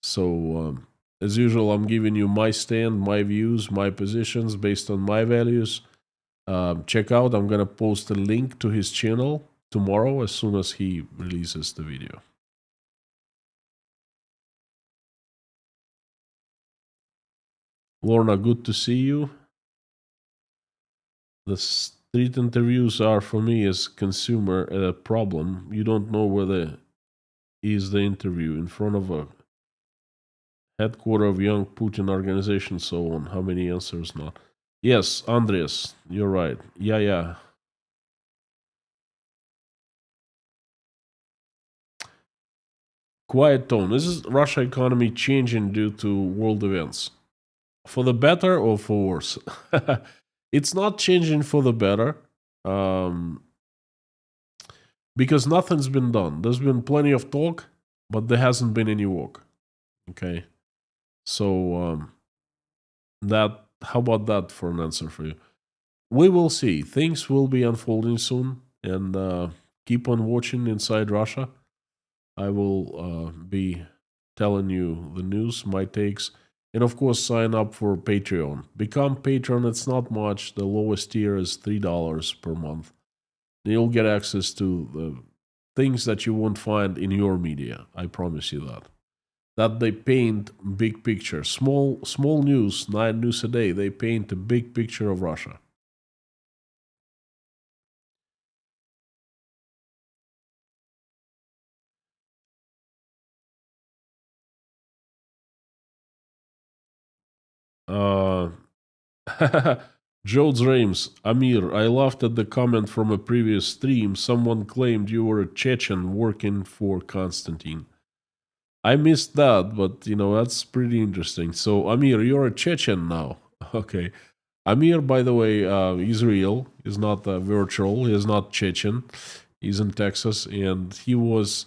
So, as usual, I'm giving you my stand, my views, my positions based on my values. Check out, I'm going to post a link to his channel tomorrow as soon as he releases the video. Lorna, good to see you. The street interviews are, for me, as consumer, a problem. You don't know whether is the interview in front of a headquarter of young Putin organization, so on. How many answers not? Yes, Andreas, you're right. Yeah. Quiet tone. This is Russia economy changing due to world events. For the better or for worse? It's not changing for the better. Because nothing's been done. There's been plenty of talk, but there hasn't been any work. Okay. So that how about that for an answer for you? We will see. Things will be unfolding soon, and keep on watching Inside Russia. I will be telling you the news, my takes, and of course, sign up for Patreon. Become patron. It's not much. The lowest tier is $3 per month. You'll get access to the things that you won't find in your media. I promise you that. That they paint big picture. Small news, 9 news a day. They paint a big picture of Russia. Uh, Joe Dreams, Amir, I laughed at the comment from a previous stream. Someone claimed you were a Chechen working for Konstantin. I missed that, but that's pretty interesting. So, Amir, you're a Chechen now. Okay. Amir, by the way, is real. He's not virtual. He's not Chechen. He's in Texas, and he was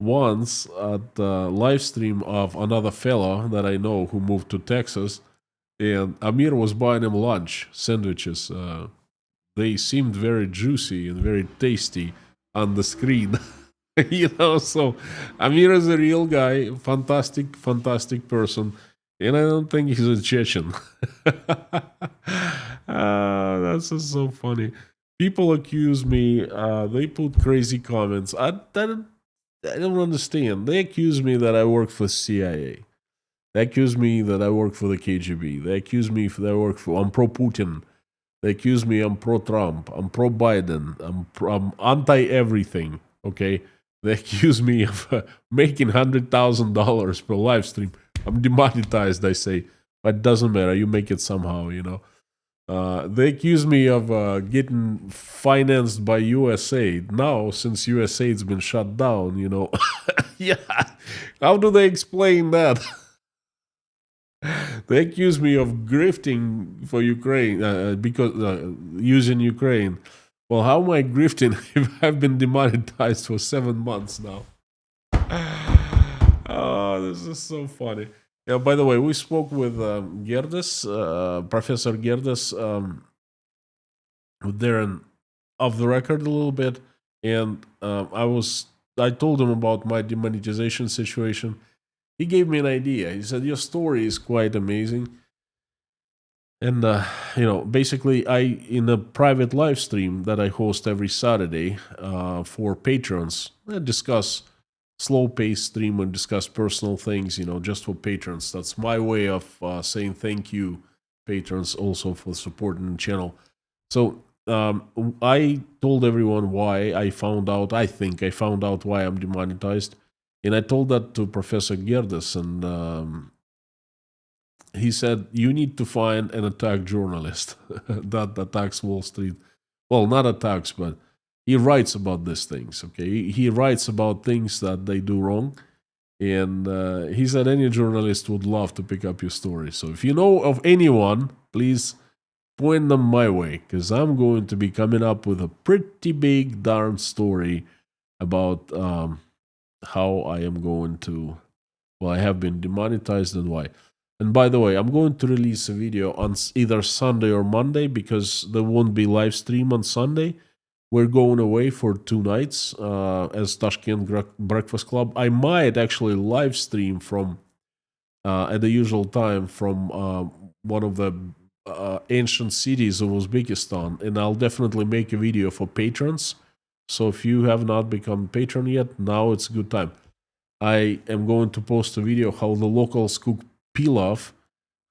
once at the live stream of another fella that I know who moved to Texas, and Amir was buying him lunch, sandwiches. They seemed very juicy and very tasty on the screen. So Amir is a real guy, fantastic person, and I don't think he's a Chechen. That's just so funny. People accuse me, they put crazy comments. I don't understand. They accuse me that I work for CIA. They accuse me that I work for the KGB. They accuse me that I work for. I'm pro Putin. They accuse me I'm pro Trump. I'm pro Biden. I'm anti everything. Okay. They accuse me of making $100,000 per live stream. I'm demonetized. I say, but it doesn't matter. You make it somehow. They accuse me of getting financed by USAID. Now, since USAID's been shut down, yeah. How do they explain that? They accuse me of grifting for Ukraine because using Ukraine. Well, how am I grifting if I've been demonetized for 7 months now? Oh, this is so funny. Yeah, by the way, we spoke with Gerdes, Professor Gerdes, there off the record a little bit, and I told him about my demonetization situation. He gave me an idea. He said, your story is quite amazing. And, basically, in a private live stream that I host every Saturday for patrons, I discuss slow-paced stream and discuss personal things, just for patrons. That's my way of saying thank you patrons also for supporting the channel. So I told everyone why I found out. I think I found out why I'm demonetized, and I told that to Professor Gerdes, and he said you need to find and attack journalist that attacks Wall Street. Well, not attacks, but he writes about these things. Okay, he writes about things that they do wrong, and he said any journalist would love to pick up your story. So if you know of anyone, please point them my way, because I'm going to be coming up with a pretty big darn story about how I am going to, well, I have been demonetized and why. And by the way, I'm going to release a video on either Sunday or Monday, because there won't be live stream on Sunday. We're going away for 2 nights as Tashkent Breakfast Club. I might actually live stream from at the usual time from one of the ancient cities of Uzbekistan, and I'll definitely make a video for patrons. So if you have not become patron yet, now it's a good time. I am going to post a video how the locals cook pilaf,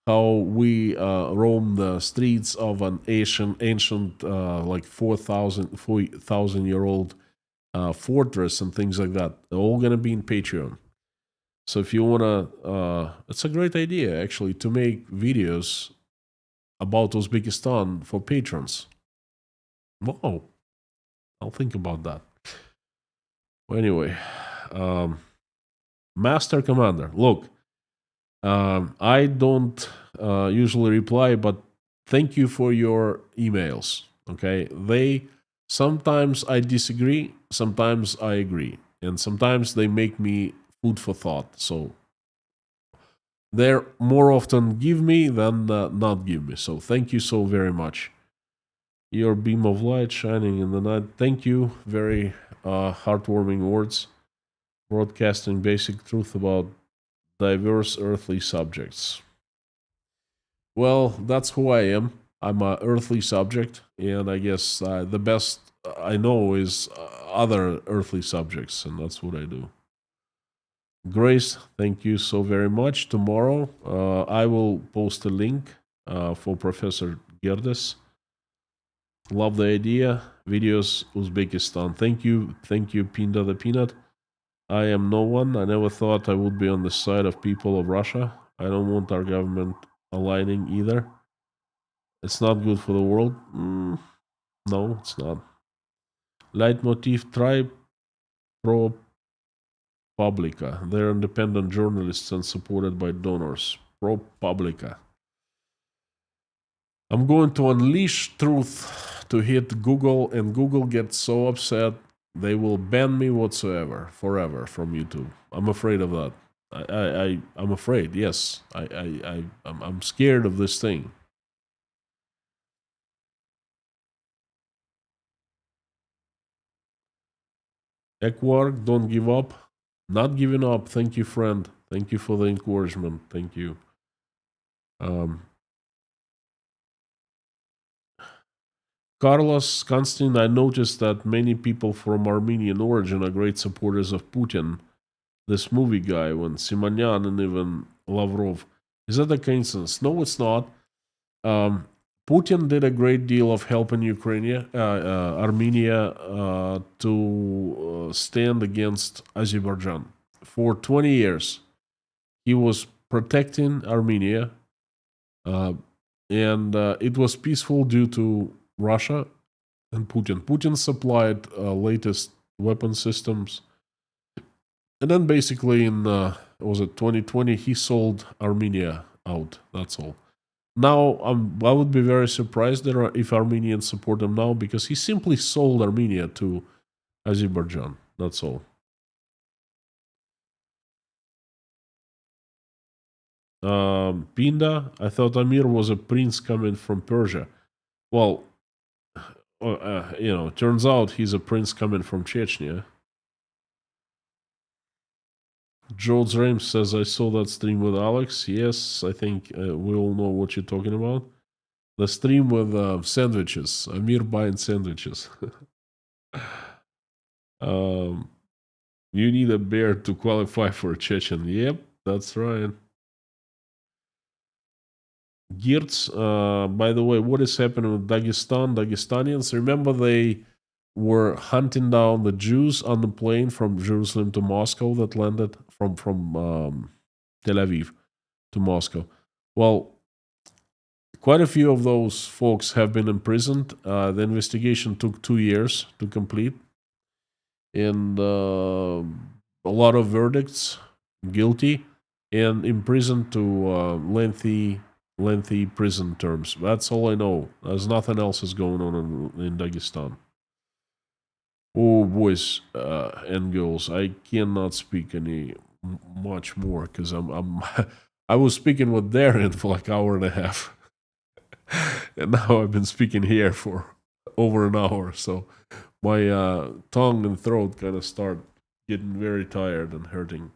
how we roam the streets of an ancient like 4,000 year old fortress and things like that. They're all gonna be in Patreon. So if you wanna, it's a great idea actually to make videos about Uzbekistan for patrons. Wow, I'll think about that. Well, anyway, Master Commander, look, I don't usually reply, but thank you for your emails. Okay, sometimes I disagree, sometimes I agree, and sometimes they make me food for thought. So they're more often give me than not give me. So thank you so very much. Your beam of light shining in the night. Thank you. Very heartwarming words. Broadcasting basic truth about diverse earthly subjects. Well, that's who I am. I'm an earthly subject, and I guess the best I know is other earthly subjects, and that's what I do. Grace, thank you so very much. Tomorrow, I will post a link for Professor Gerdes. Love the idea. Videos Uzbekistan. Thank you, Pinda the Peanut. I am no one. I never thought I would be on the side of people of Russia. I don't want our government aligning either. It's not good for the world. No, it's not. Leitmotiv, try pro publica. They're independent journalists and supported by donors. Pro publica. I'm going to unleash truth to hit Google, and Google gets so upset they will ban me whatsoever, forever from YouTube. I'm afraid of that. I'm afraid. Yes, I'm scared of this thing. Ekwark, don't give up. Not giving up. Thank you, friend. Thank you for the encouragement. Thank you. Carlos Konstantin, I noticed that many people from Armenian origin are great supporters of Putin. This movie guy, when Simonyan and even Lavrov. Is that a coincidence? No, it's not. Putin did a great deal of helping Armenia, to stand against Azerbaijan. For 20 years, he was protecting Armenia, and it was peaceful due to Russia and Putin. Putin supplied latest weapon systems, and then basically in was it 2020 he sold Armenia out. That's all. Now I would be very surprised if Armenians support him now, because he simply sold Armenia to Azerbaijan. That's all. Pinda, I thought Amir was a prince coming from Persia. Well, turns out he's a prince coming from Chechnya. George Rames says, I saw that stream with Alex. Yes, I think we all know what you're talking about. The stream with sandwiches. Amir buying sandwiches. You need a bear to qualify for Chechen. Yep, that's right. Girts, by the way, what is happening with Dagestanians? Remember they were hunting down the Jews on the plane from Jerusalem to Moscow that landed from Tel Aviv to Moscow. Well, quite a few of those folks have been imprisoned. The investigation took 2 years to complete, and a lot of verdicts guilty and imprisoned to lengthy prison terms. That's all I know. There's nothing else is going on in Dagestan. Oh, boys and girls, I cannot speak any much more because I'm I was speaking with Darren for like hour and a half, and now I've been speaking here for over an hour. So my tongue and throat kind of start getting very tired and hurting.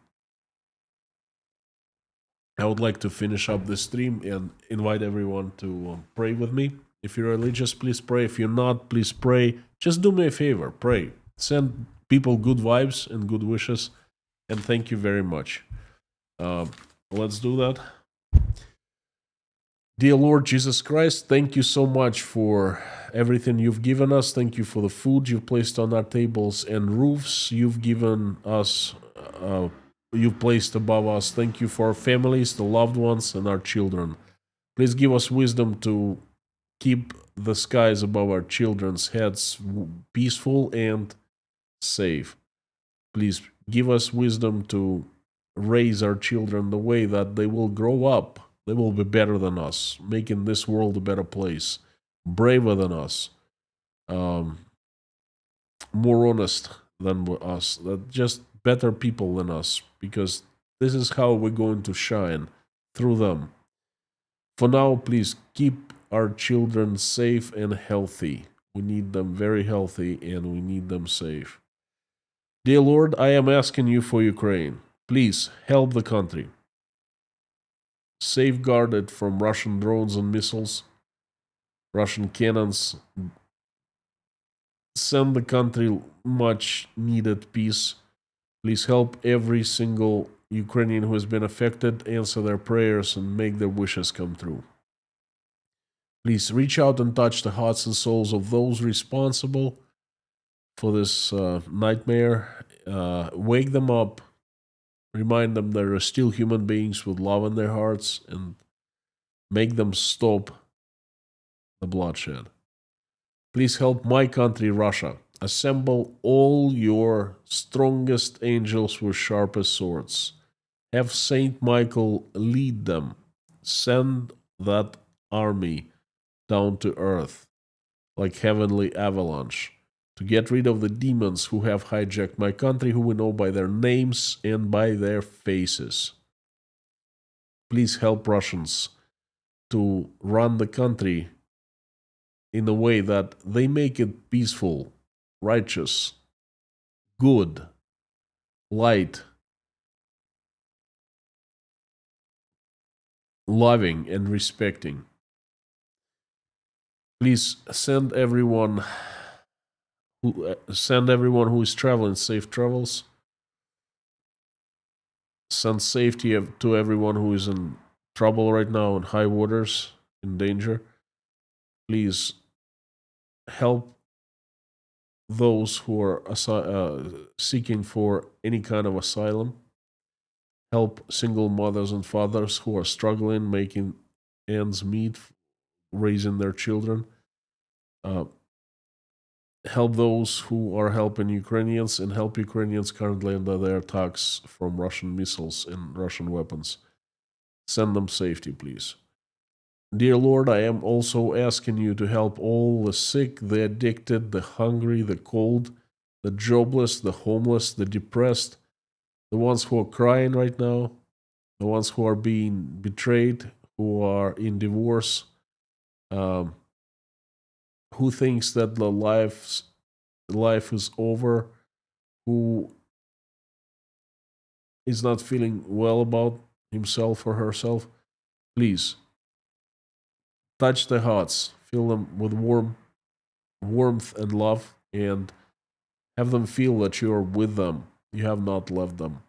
I would like to finish up this stream and invite everyone to pray with me. If you're religious, please pray. If you're not, please pray. Just do me a favor, pray. Send people good vibes and good wishes, and thank you very much. Uh, let's do that. Dear Lord Jesus Christ, thank you so much for everything you've given us. Thank you for the food you've placed on our tables and roofs you've given us, you've placed above us. Thank you for our families, the loved ones, and our children. Please give us wisdom to keep the skies above our children's heads peaceful and safe. Please give us wisdom to raise our children the way that they will grow up. They will be better than us, making this world a better place, braver than us, um, more honest than us, that just better people than us, because this is how we're going to shine through them. For now, please keep our children safe and healthy. We need them very healthy and we need them safe. Dear Lord, I am asking you for Ukraine. Please help the country. Safeguard it from Russian drones and missiles, Russian cannons. Send the country much needed peace. Please help every single Ukrainian who has been affected answer their prayers and make their wishes come true. Please reach out and touch the hearts and souls of those responsible for this nightmare. Wake them up. Remind them there are still human beings with love in their hearts, and make them stop the bloodshed. Please help my country, Russia. Assemble all your strongest angels with sharpest swords. Have Saint Michael lead them. Send that army down to earth like heavenly avalanche to get rid of the demons who have hijacked my country, who we know by their names and by their faces. Please help Russians to run the country in a way that they make it peaceful, righteous, good, light, loving, and respecting. Please send everyone who is traveling safe travels. Send safety to everyone who is in trouble right now, in high waters, in danger. Please help those who are seeking for any kind of asylum. Help single mothers and fathers who are struggling, making ends meet, raising their children. Help those who are helping Ukrainians, and help Ukrainians currently under their attacks from Russian missiles and Russian weapons. Send them safety, please. Dear Lord, I am also asking you to help all the sick, the addicted, the hungry, the cold, the jobless, the homeless, the depressed, the ones who are crying right now, the ones who are being betrayed, who are in divorce, who thinks that the life is over, who is not feeling well about himself or herself. Please touch their hearts, fill them with warmth and love, and have them feel that you are with them. You have not left them.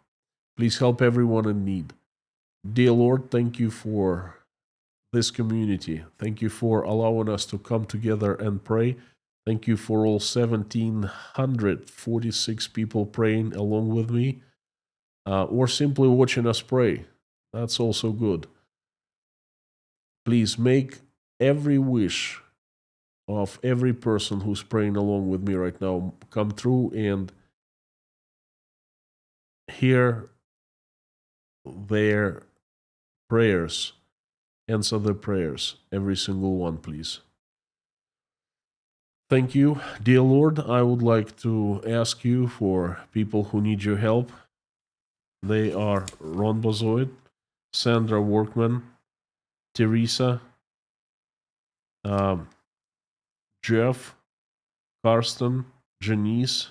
Please help everyone in need. Dear Lord, thank you for this community. Thank you for allowing us to come together and pray. Thank you for all 1,746 people praying along with me, or simply watching us pray. That's also good. Please make every wish of every person who's praying along with me right now come true, and hear their prayers. Answer their prayers, every single one, please. Thank you, dear Lord. I would like to ask you for people who need your help. They are Ron Bozoid, Sandra Workman, Teresa, um, Jeff, Karsten, Janice,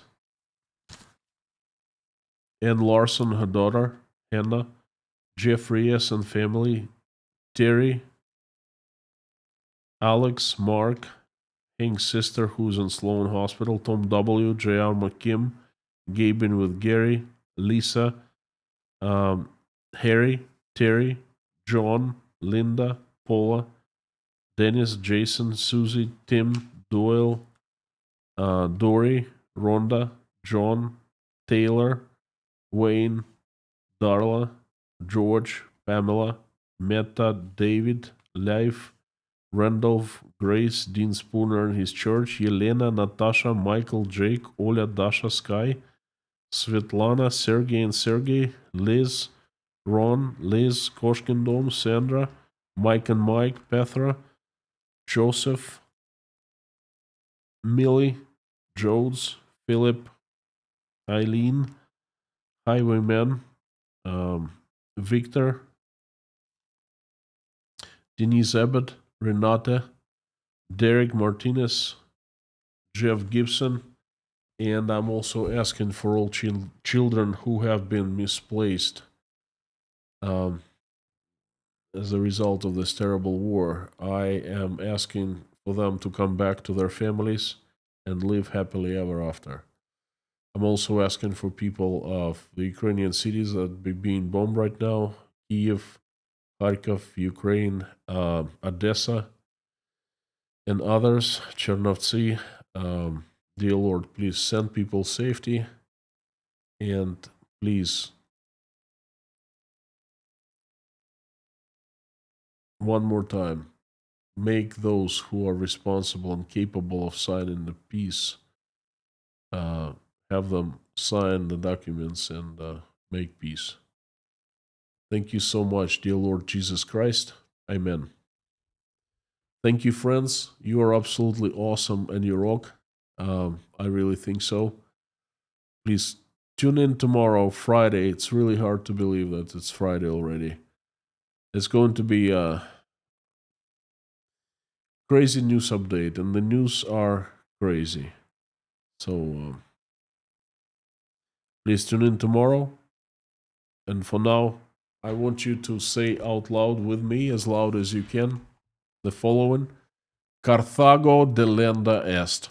Ann Larson, her daughter, Hannah, Jeff Reyes and family, Terry, Alex, Mark, Hank's sister who's in Sloan Hospital, Tom W., J.R. McKim, Gabin with Gary, Lisa, Harry, Terry, John, Linda, Paula, Dennis, Jason, Susie, Tim, Doyle, Dory, Rhonda, John, Taylor, Wayne, Darla, George, Pamela, Meta, David, Leif, Randolph, Grace, Dean Spooner and his church, Yelena, Natasha, Michael, Jake, Oля, Dasha, Sky, Svetlana, Sergey and Sergey, Liz, Ron, Liz, Koshkindom, Sandra, Mike and Mike, Petra, Joseph, Millie, Jodes, Philip, Eileen, Highwayman, Victor, Denise Abbott, Renata, Derek Martinez, Jeff Gibson, and I'm also asking for all children who have been misplaced as a result of this terrible war. I am asking for them to come back to their families and live happily ever after. I'm also asking for people of the Ukrainian cities that are being bombed right now: Kiev, Kharkov, Ukraine, Odessa, and others, Chernovtsi. Dear Lord, please send people safety, and please, one more time, make those who are responsible and capable of signing the peace, have them sign the documents and make peace. Thank you so much, dear Lord Jesus Christ. Amen. Thank you, friends. You are absolutely awesome and you rock. I really think so. Please tune in tomorrow, Friday. It's really hard to believe that it's Friday already. It's going to be a crazy news update, and the news are crazy. So please tune in tomorrow. And for now, I want you to say out loud with me, as loud as you can, the following: Carthago delenda est.